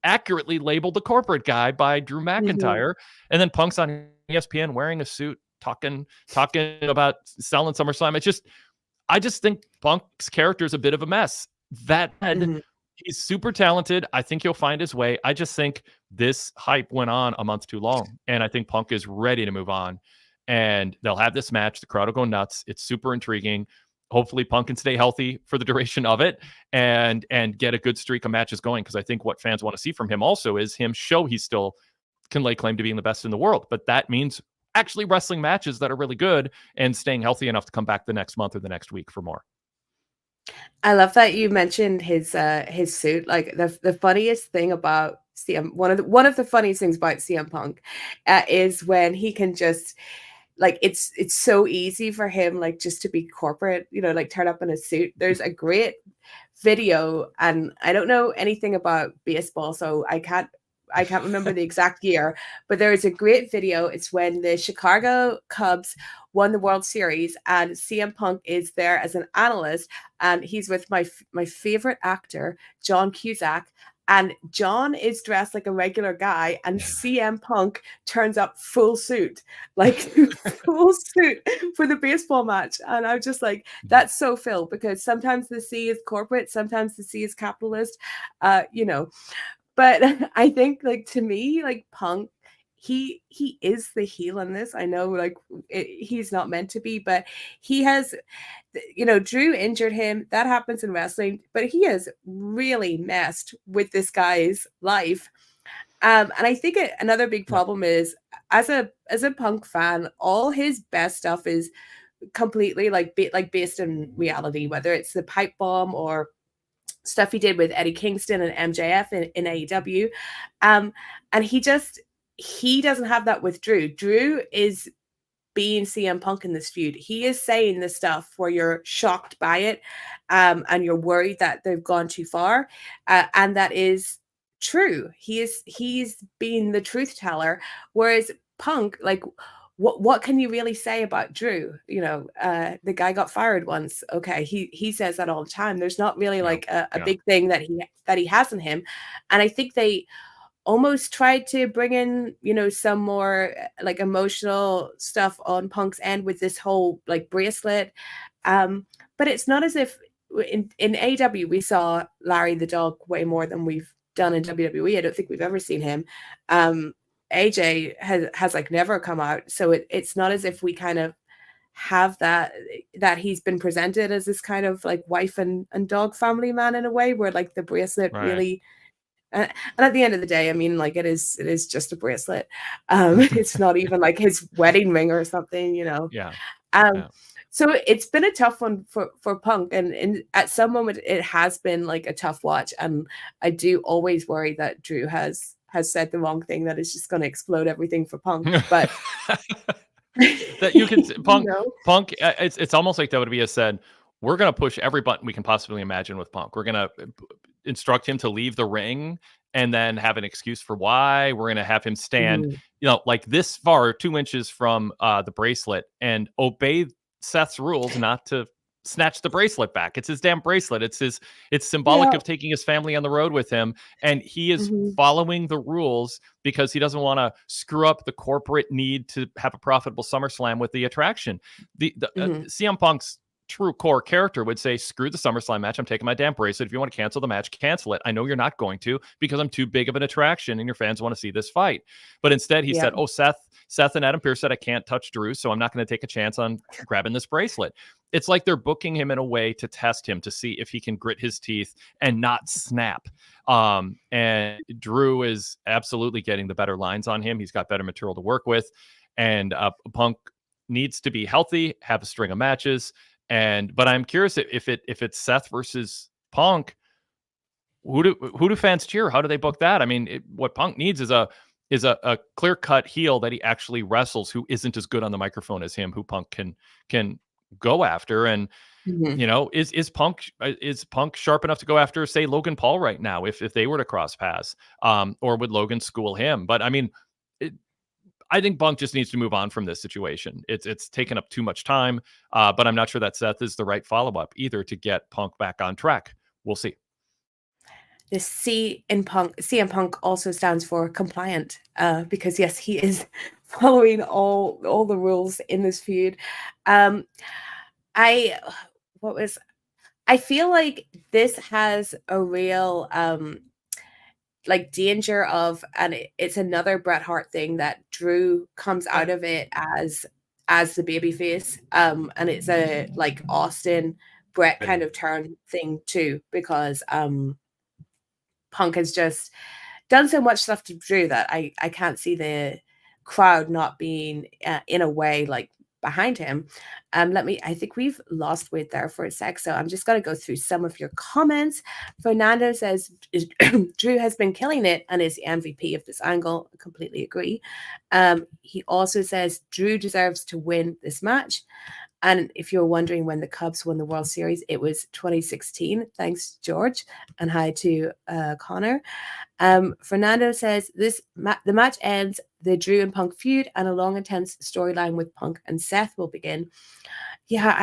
S2: accurately labeled the corporate guy by Drew McIntyre. And then Punk's on ESPN wearing a suit, talking about selling SummerSlam. I just think Punk's character is a bit of a mess. That said, he's super talented. I think he'll find his way. I just think this hype went on a month too long. And I think Punk is ready to move on. And they'll have this match. The crowd will go nuts. It's super intriguing. Hopefully Punk can stay healthy for the duration of it and get a good streak of matches going. Because I think what fans want to see from him also is him show he still can lay claim to being the best in the world. But that means actually wrestling matches that are really good and staying healthy enough to come back the next month or the next week for more.
S1: I love that you mentioned his suit. Like the funniest thing about CM, one of the funniest things about CM Punk is when he can just, like, it's so easy for him, like, just to be corporate, you know, like turn up in a suit. There's a great video, and I don't know anything about baseball, so I can't remember the exact year, but there is a great video. It's when the Chicago Cubs won the World Series, and CM Punk is there as an analyst, and he's with my favorite actor, John Cusack. And John is dressed like a regular guy, and CM Punk turns up full suit, like full suit for the baseball match. And I'm just like, that's so Phil, because sometimes the C is corporate, sometimes the C is capitalist, you know. But I think, like, to me, like, Punk, he is the heel in this. I know, like, he's not meant to be, but he has, you know, Drew injured him. That happens in wrestling, but he has really messed with this guy's life. And I think another big problem is, as a Punk fan, all his best stuff is completely based in reality, whether it's the pipe bomb or stuff he did with Eddie Kingston and MJF in AEW. And he doesn't have that with Drew. Drew is being CM Punk in this feud. He is saying this stuff where you're shocked by it, and you're worried that they've gone too far. And that is true. He's being the truth teller. Whereas Punk, like, what can you really say about Drew? You know, the guy got fired once. Okay, he says that all the time. There's not really like a big thing that he has in him. And I think they almost tried to bring in, you know, some more like emotional stuff on Punk's end with this whole like bracelet. But it's not as if in AEW we saw Larry the Dog way more than we've done in WWE. I don't think we've ever seen him. AJ has like never come out, so it's not as if we kind of have that he's been presented as this kind of like wife and dog family man in a way, where like the bracelet really. And at the end of the day, I mean, like, it is just a bracelet. It's not even like his wedding ring or something, you know. So it's been a tough one for Punk, and at some moment it has been like a tough watch, and I do always worry that Drew has said the wrong thing that is just going to explode everything for Punk. But
S2: that you can Punk
S1: you know?
S2: Punk it's almost like WWE has said, we're going to push every button we can possibly imagine with Punk. We're going to instruct him to leave the ring and then have an excuse for why. We're going to have him stand, like this far, 2 inches from the bracelet, and obey Seth's rules not to snatch the bracelet back. It's his damn bracelet. It's symbolic of taking his family on the road with him, and he is following the rules because he doesn't want to screw up the corporate need to have a profitable SummerSlam with the attraction. The CM Punk's true core character would say, screw the SummerSlam match. I'm taking my damn bracelet. If you want to cancel the match, cancel it. I know you're not going to, because I'm too big of an attraction and your fans want to see this fight. But instead he said, oh, Seth and Adam Pearce said I can't touch Drew, so I'm not going to take a chance on grabbing this bracelet. It's like they're booking him in a way to test him, to see if he can grit his teeth and not snap. And Drew is absolutely getting the better lines on him. He's got better material to work with. And Punk needs to be healthy, have a string of matches. But I'm curious if it's Seth versus Punk, who do fans cheer? How do they book that? I mean, what Punk needs is a clear cut heel that he actually wrestles, who isn't as good on the microphone as him, who Punk can go after. And is Punk sharp enough to go after, say, Logan Paul right now if they were to cross paths, or would Logan school him? But I mean, I think Punk just needs to move on from this situation. It's taken up too much time, but I'm not sure that Seth is the right follow-up either to get Punk back on track. We'll see.
S1: The CM Punk also stands for compliant, because yes, he is following all the rules in this feud. I feel like this has a real like danger of, and it's another Bret Hart thing, that Drew comes out of it as the babyface, and it's a like Austin Bret kind of turn thing too, because Punk has just done so much stuff to Drew that I can't see the crowd not being in a way like behind him. I think we've lost Wade there for a sec, so I'm just going to go through some of your comments. Fernando says Drew has been killing it and is the MVP of this angle. I completely agree. He also says Drew deserves to win this match. And if you're wondering when the Cubs won the World Series, it was 2016. Thanks, George. And hi to Connor. Fernando says the match ends the Drew and Punk feud, and a long, intense storyline with Punk and Seth will begin. Yeah,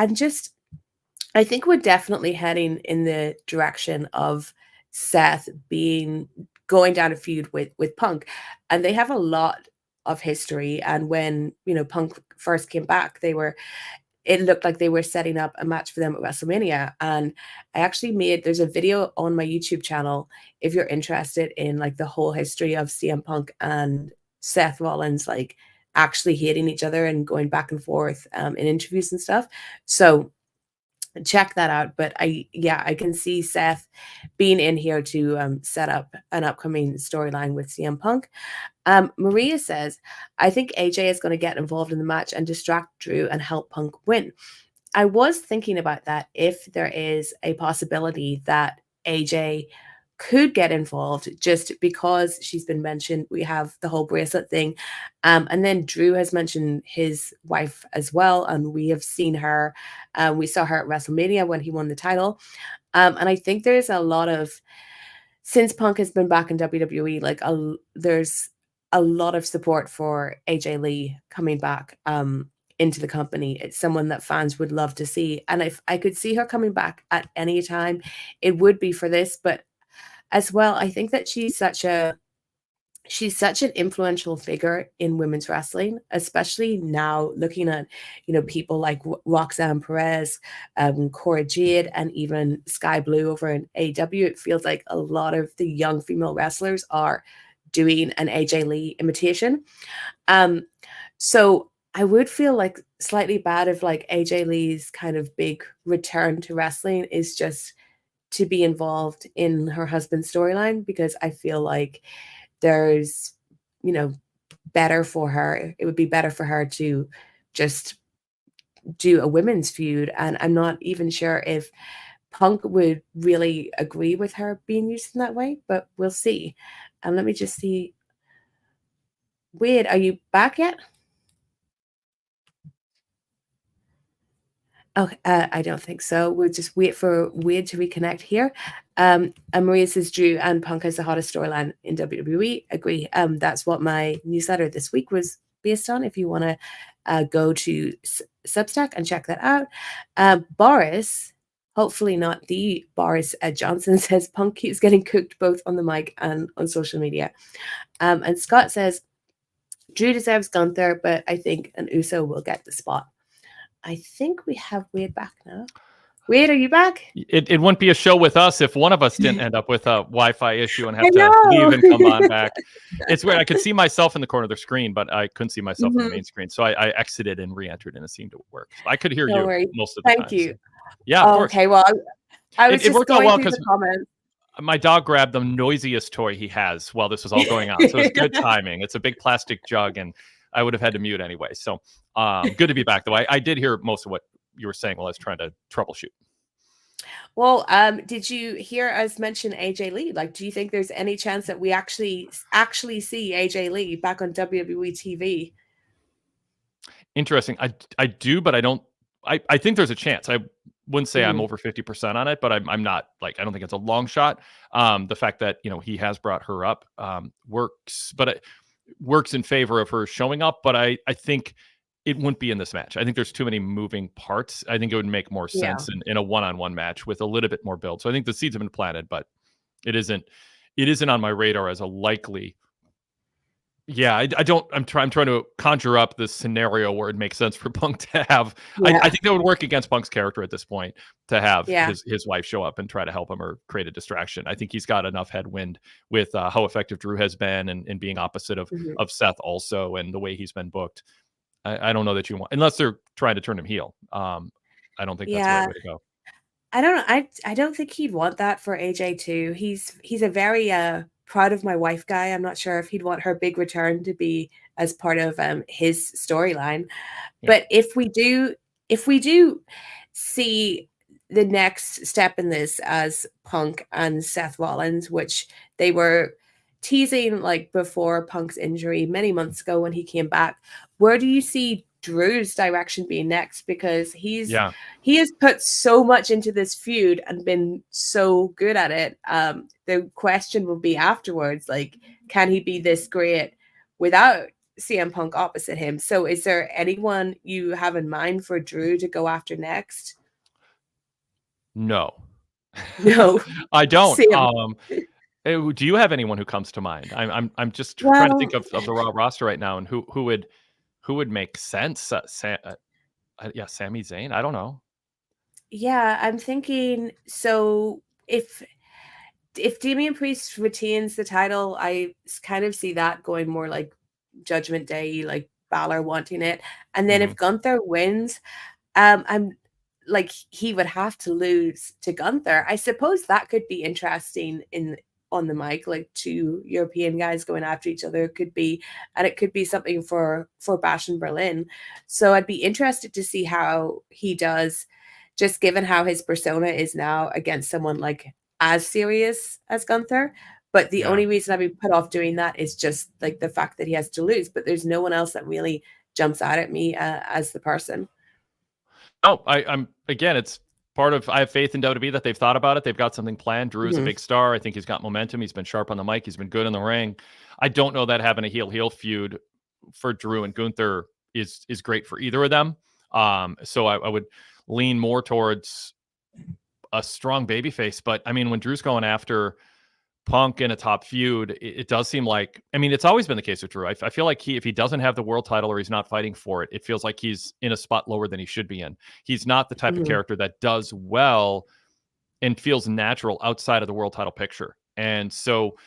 S1: I think we're definitely heading in the direction of Seth going down a feud with Punk. And they have a lot of history. And when, Punk first came back, it looked like they were setting up a match for them at WrestleMania. And I actually there's a video on my YouTube channel if you're interested in like the whole history of CM Punk and Seth Rollins, like actually hating each other and going back and forth in interviews and stuff. So check that out. But I can see Seth being in here to set up an upcoming storyline with CM Punk. Maria says, I think AJ is going to get involved in the match and distract Drew and help Punk win. I was thinking about that, if there is a possibility that AJ could get involved, just because she's been mentioned. We have the whole bracelet thing. And then Drew has mentioned his wife as well. And we have seen her. We saw her at WrestleMania when he won the title. And I think there's a lot of, since Punk has been back in WWE, like there's a lot of support for AJ Lee coming back into the company. It's someone that fans would love to see. And if I could see her coming back at any time, it would be for this. But as well, I think that she's such an influential figure in women's wrestling, especially now looking at, people like Roxanne Perez, Cora Jade, and even Sky Blue over in AEW. It feels like a lot of the young female wrestlers are doing an AJ Lee imitation. So I would feel like slightly bad if like AJ Lee's kind of big return to wrestling is just to be involved in her husband's storyline, because I feel like there's, better for her. It would be better for her to just, do a women's feud, and I'm not even sure if Punk would really agree with her being used in that way, but we'll see. And let me just see. Wade, are you back yet? Oh, I don't think so. We'll just wait for Wade to reconnect here. And Maria says Drew and Punk has the hottest storyline in WWE. Agree. That's what my newsletter this week was based on. If you want to go to Substack and check that out. Boris, hopefully not the Boris Johnson, says Punk keeps getting cooked both on the mic and on social media. And Scott says Drew deserves Gunther, but I think an Uso will get the spot. I think we have Wade back now. Wade, are you back?
S2: It wouldn't be a show with us if one of us didn't end up with a Wi-Fi issue and have to leave and come on back. It's weird. I could see myself in the corner of the screen, but I couldn't see myself on the main screen. So I exited and re-entered, and it seemed to work. So I could hear you most of the time.
S1: Thank you.
S2: So. Yeah, of course.
S1: Okay, well, I was just
S2: worked
S1: going
S2: out well
S1: through the comments.
S2: My dog grabbed the noisiest toy he has while this was all going on. So it's good timing. It's a big plastic jug, and I would have had to mute anyway. So good to be back, though. I did hear most of what you were saying while I was trying to troubleshoot.
S1: Well, did you hear us mention AJ Lee? Like, do you think there's any chance that we actually see AJ Lee back on WWE TV?
S2: Interesting. I do, but I don't. I think there's a chance. I wouldn't say I'm over 50% on it, but I'm not. Like, I don't think it's a long shot. The fact that he has brought her up works, but it works in favor of her showing up. But I think it wouldn't be in this match. I think there's too many moving parts. I think it would make more sense in a one-on-one match with a little bit more build. So I think the seeds have been planted, but it isn't on my radar as a likely. Yeah, I'm trying to conjure up this scenario where it makes sense for Punk to have. Yeah. I think that would work against Punk's character at this point to have his wife show up and try to help him or create a distraction. I think he's got enough headwind with how effective Drew has been and being opposite of Seth also, and the way he's been booked. I don't know that you want, unless they're trying to turn him heel. I don't think that's the right way to go.
S1: I don't know. I don't think he'd want that for AJ too. He's a very proud of my wife guy. I'm not sure if he'd want her big return to be as part of his storyline. Yeah. But if we do see the next step in this as Punk and Seth Rollins, which they were teasing like before Punk's injury many months ago when he came back, where do you see Drew's direction being next? Because he has put so much into this feud and been so good at it. The question will be afterwards, like, can he be this great without CM Punk opposite him? So is there anyone you have in mind for Drew to go after next?
S2: No,
S1: I
S2: don't. Do you have anyone who comes to mind? I'm just trying to think of the Raw roster right now and who would make sense. Sami Zayn. I don't know. Yeah,
S1: I'm thinking. So if Damian Priest retains the title, I kind of see that going more like Judgment Day, like Balor wanting it, and then if Gunther wins, I'm like he would have to lose to Gunther. I suppose that could be interesting on the mic, like two European guys going after each other. It could be something for Bash in Berlin. So I'd be interested to see how he does, just given how his persona is now against someone like as serious as Gunther. But the only reason I'd be put off doing that is just like the fact that he has to lose. But there's no one else that really jumps out at me as the person.
S2: Oh, I'm again, it's part of, I have faith in WWE that they've thought about it. They've got something planned. Drew's a big star. I think he's got momentum. He's been sharp on the mic. He's been good in the ring. I don't know that having a heel feud for Drew and Gunther is great for either of them. So I would lean more towards a strong babyface. But I mean, when Drew's going after Punk in a top feud, it does seem like, I mean, it's always been the case with Drew. I feel like if he doesn't have the world title or he's not fighting for it, it feels like he's in a spot lower than he should be in. He's not the type of character that does well and feels natural outside of the world title picture. And so,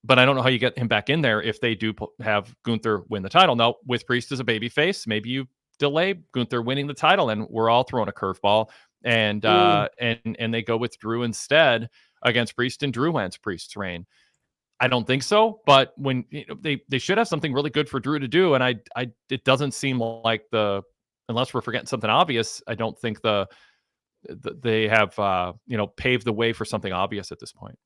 S2: but I don't know how you get him back in there if they do have Gunther win the title. Now, with Priest as a babyface, maybe you delay Gunther winning the title and we're all throwing a curveball and they go with Drew instead against Priest, and Drew ends Priest's reign. I don't think so, but when they should have something really good for Drew to do, and it doesn't seem like the unless we're forgetting something obvious, I don't think they have paved the way for something obvious at this point.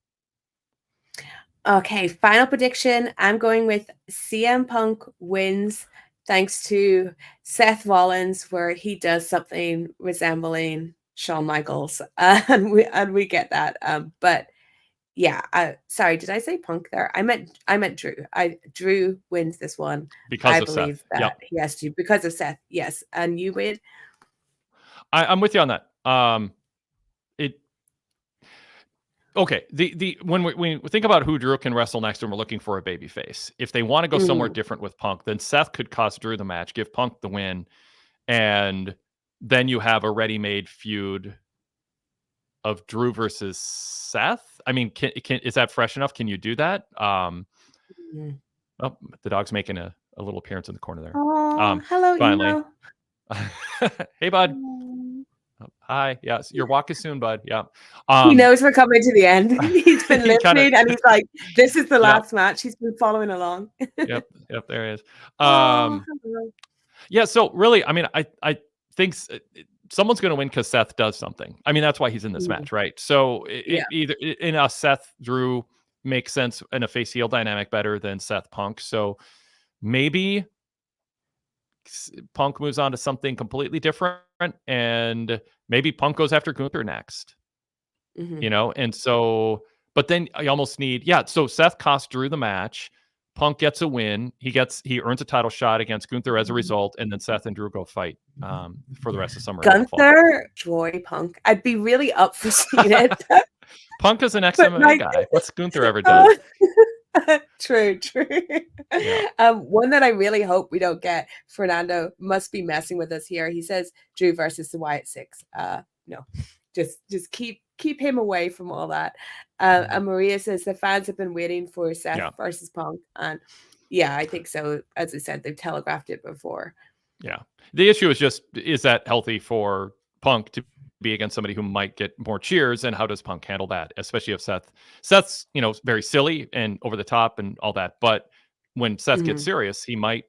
S1: Okay, final prediction. I'm going with CM Punk wins thanks to Seth Rollins, where he does something resembling Shawn Michaels, and we get that. But yeah, sorry, did I say Punk there? I meant Drew. Drew wins this one
S2: because
S1: I
S2: of
S1: believe
S2: Seth.
S1: that
S2: Yep.
S1: he has to because of Seth. Yes, and you would.
S2: I'm with you on that. Okay. When we think about who Drew can wrestle next, and we're looking for a baby face, if they want to go somewhere different with Punk, then Seth could cost Drew the match, give Punk the win, and then you have a ready-made feud of Drew versus Seth. I mean, is that fresh enough? Can you do that? Oh, the dog's making a little appearance in the corner there.
S1: Oh, hello,
S2: finally. Hey, bud.
S1: Emo.
S2: Hi. Yes, your walk is soon, bud. Yeah.
S1: He knows we're coming to the end. He's been listening, and he's like, "This is the last match." He's been following along.
S2: Yep. There he is.
S1: Hello.
S2: Yeah. So really, I mean, I think someone's going to win because Seth does something. I mean, that's why he's in this match, right? So either in a Seth Drew makes sense in a face heel dynamic better than Seth Punk. So maybe Punk moves on to something completely different, and maybe Punk goes after Gunther next. And so, but then I almost need, so Seth costs Drew the match. Punk gets a win. He earns a title shot against Gunther as a result, and then Seth and Drew go fight for the rest of summer.
S1: Gunther, Joy, Punk. I'd be really up for seeing it.
S2: Punk is an ex-MMA guy. What's Gunther ever done?
S1: True.
S2: Yeah.
S1: One that I really hope we don't get. Fernando must be messing with us here. He says Drew versus the Wyatt Six. No, just keep him away from all that. And Maria says the fans have been waiting for Seth versus Punk, and I think so. As I said, they've telegraphed it before. Yeah,
S2: the issue is that healthy for Punk to be against somebody who might get more cheers, and how does Punk handle that, especially if Seth's very silly and over the top and all that, but when Seth gets serious, he might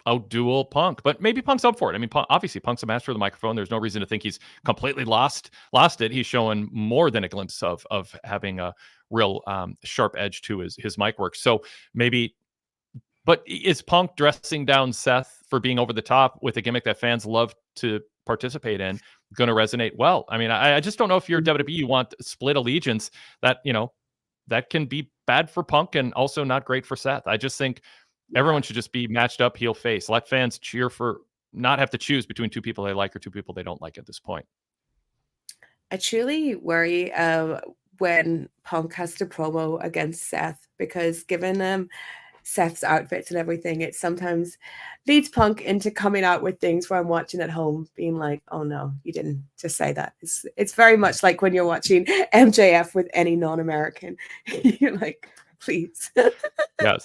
S2: outduel Punk, but maybe Punk's up for it. I mean, obviously Punk's a master of the microphone. There's no reason to think he's completely lost it. He's showing more than a glimpse of having a real sharp edge to his mic work. So maybe, but is Punk dressing down Seth for being over the top with a gimmick that fans love to participate in going to resonate well? I mean, I just don't know if you're WWE, you want split allegiance that can be bad for Punk and also not great for Seth. I just think everyone should just be matched up heel face. Let fans cheer for, not have to choose between two people they like or two people they don't like at this point.
S1: I truly worry when Punk has to promo against Seth, because given Seth's outfits and everything, it sometimes leads Punk into coming out with things where I'm watching at home being like, oh no, you didn't just say that. It's very much like when you're watching MJF with any non-American. You're like, please.
S2: Yes.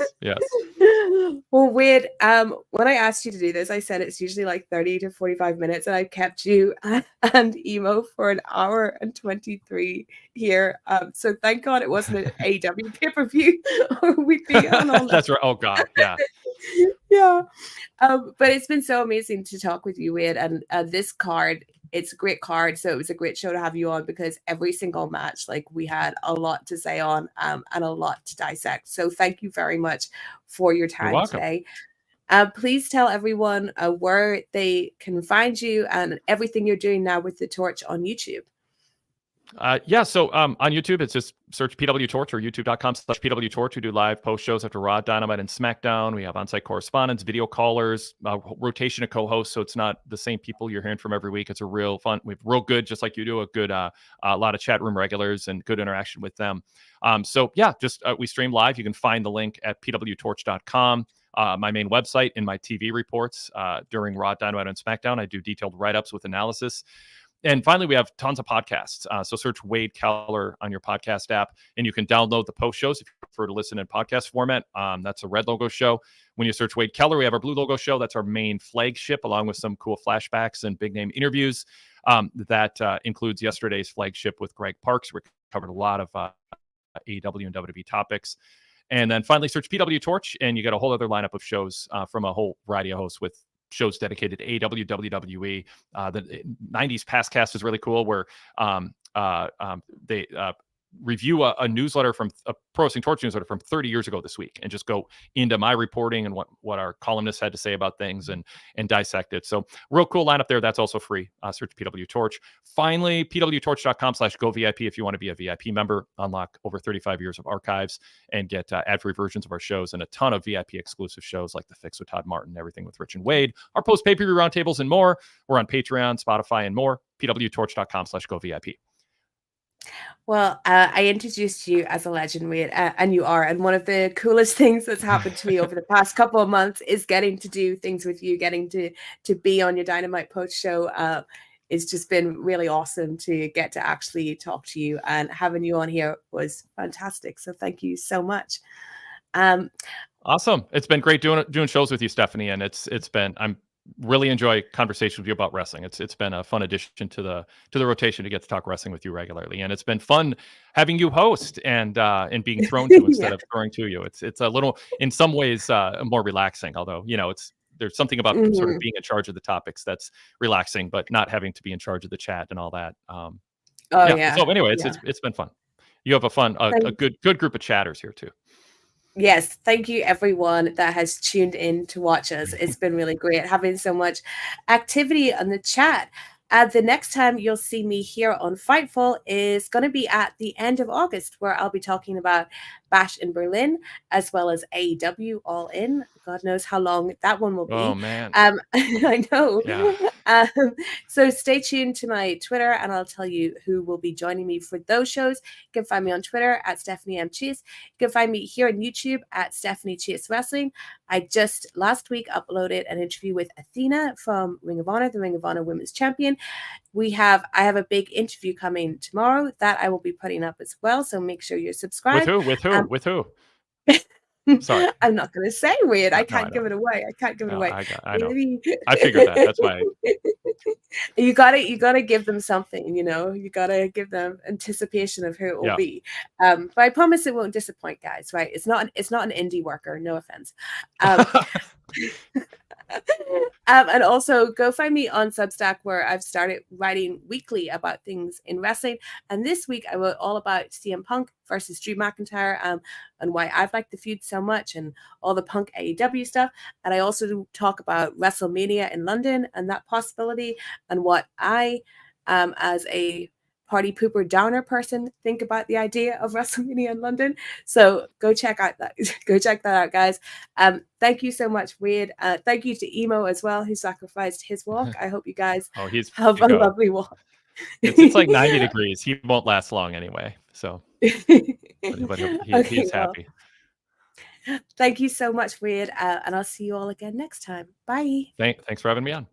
S1: Well, Wade, when I asked you to do this, I said it's usually like 30 to 45 minutes, and I kept you and Emo for an hour and 23 here. So thank God it wasn't an AEW pay-per-view, or we'd be on all
S2: That's right. Oh God, yeah.
S1: Yeah. But it's been so amazing to talk with you, Wade, and this card, it's a great card. So it was a great show to have you on, because every single match, like, we had a lot to say on and a lot to dissect. So thank you very much for your time today. Please tell everyone where they can find you and everything you're doing now with the Torch on YouTube.
S2: So on YouTube, it's just search PW Torch or youtube.com/PW Torch. We do live post shows after Raw, Dynamite, and SmackDown. We have on-site correspondence, video callers, rotation of co-hosts, so it's not the same people you're hearing from every week. It's a real fun. We have real good, just like you do, a lot of chat room regulars and good interaction with them. We stream live. You can find the link at pwtorch.com. My main website, in my TV reports during Raw, Dynamite, and SmackDown. I do detailed write-ups with analysis. And finally, we have tons of podcasts. So search Wade Keller on your podcast app, and you can download the post shows if you prefer to listen in podcast format. That's a red logo show. When you search Wade Keller, we have our blue logo show. That's our main flagship, along with some cool flashbacks and big name interviews. That includes yesterday's flagship with Greg Parks. We covered a lot of AEW and WWE topics. And then finally, search PW Torch, and you get a whole other lineup of shows from a whole variety of hosts with shows dedicated to AEW, WWE. The 90s Past Cast is really cool, where they review a newsletter from a Pro Wrestling Torch newsletter from 30 years ago this week, and just go into my reporting and what our columnists had to say about things, and dissect it. So real cool lineup there. That's also free. Search PW Torch. Finally, pwtorch.com/govip if you want to be a VIP member, unlock over 35 years of archives, and get ad-free versions of our shows and a ton of VIP exclusive shows like The Fix with Todd Martin, Everything with Rich and Wade, our post pay-per-view roundtables, and more. We're on Patreon, Spotify, and more. pwtorch.com/govip.
S1: Well, I introduced you as a legend, Wade, and you are. And one of the coolest things that's happened to me over the past couple of months is getting to do things with you, getting to be on your Dynamite Post show. It's just been really awesome to get to actually talk to you, and having you on here was fantastic. So thank you so much.
S2: Awesome. It's been great doing shows with you, Stephanie. And I'm really enjoy conversation with you about wrestling. It's been a fun addition to the rotation to get to talk wrestling with you regularly, and it's been fun having you host and being thrown to instead of throwing to you. It's a little, in some ways, more relaxing. Although there's something about sort of being in charge of the topics that's relaxing, but not having to be in charge of the chat and all that. So anyway, it's been fun. You have a good group of chatters here too.
S1: Yes, thank you everyone that has tuned in to watch us. It's been really great having so much activity on the chat. The next time you'll see me here on Fightful is going to be at the end of August, where I'll be talking about Bash in Berlin, as well as AEW All In. God knows how long that one will be.
S2: Oh, man.
S1: I know.
S2: Yeah.
S1: So stay tuned to my Twitter, and I'll tell you who will be joining me for those shows. You can find me on Twitter at Stephanie M. Chase. You can find me here on YouTube at Stephanie Chase Wrestling. I just last week uploaded an interview with Athena from Ring of Honor, the Ring of Honor Women's Champion. I have a big interview coming tomorrow that I will be putting up as well. So make sure you're subscribed.
S2: With who? Sorry.
S1: I'm not going to say weird. I can't give it away. I know.
S2: I figured that. That's why.
S1: You gotta give them something, you gotta give them anticipation of who it will be. But I promise it won't disappoint, guys, right? It's not an indie worker, no offense. And also go find me on Substack, where I've started writing weekly about things in wrestling. And this week I wrote all about CM Punk versus Drew McIntyre, and why I've liked the feud so much, and all the Punk AEW stuff. And I also talk about WrestleMania in London and that possibility, and what I, as a party pooper downer person, think about the idea of WrestleMania in London. So go check that out, guys. Thank you so much, Wade. Thank you to Emo as well, who sacrificed his walk. I hope you guys have a lovely walk.
S2: It's like 90 degrees. He won't last long anyway. So but he's happy.
S1: Thank you so much, Wade. And I'll see you all again next time. Bye.
S2: Thanks for having me on.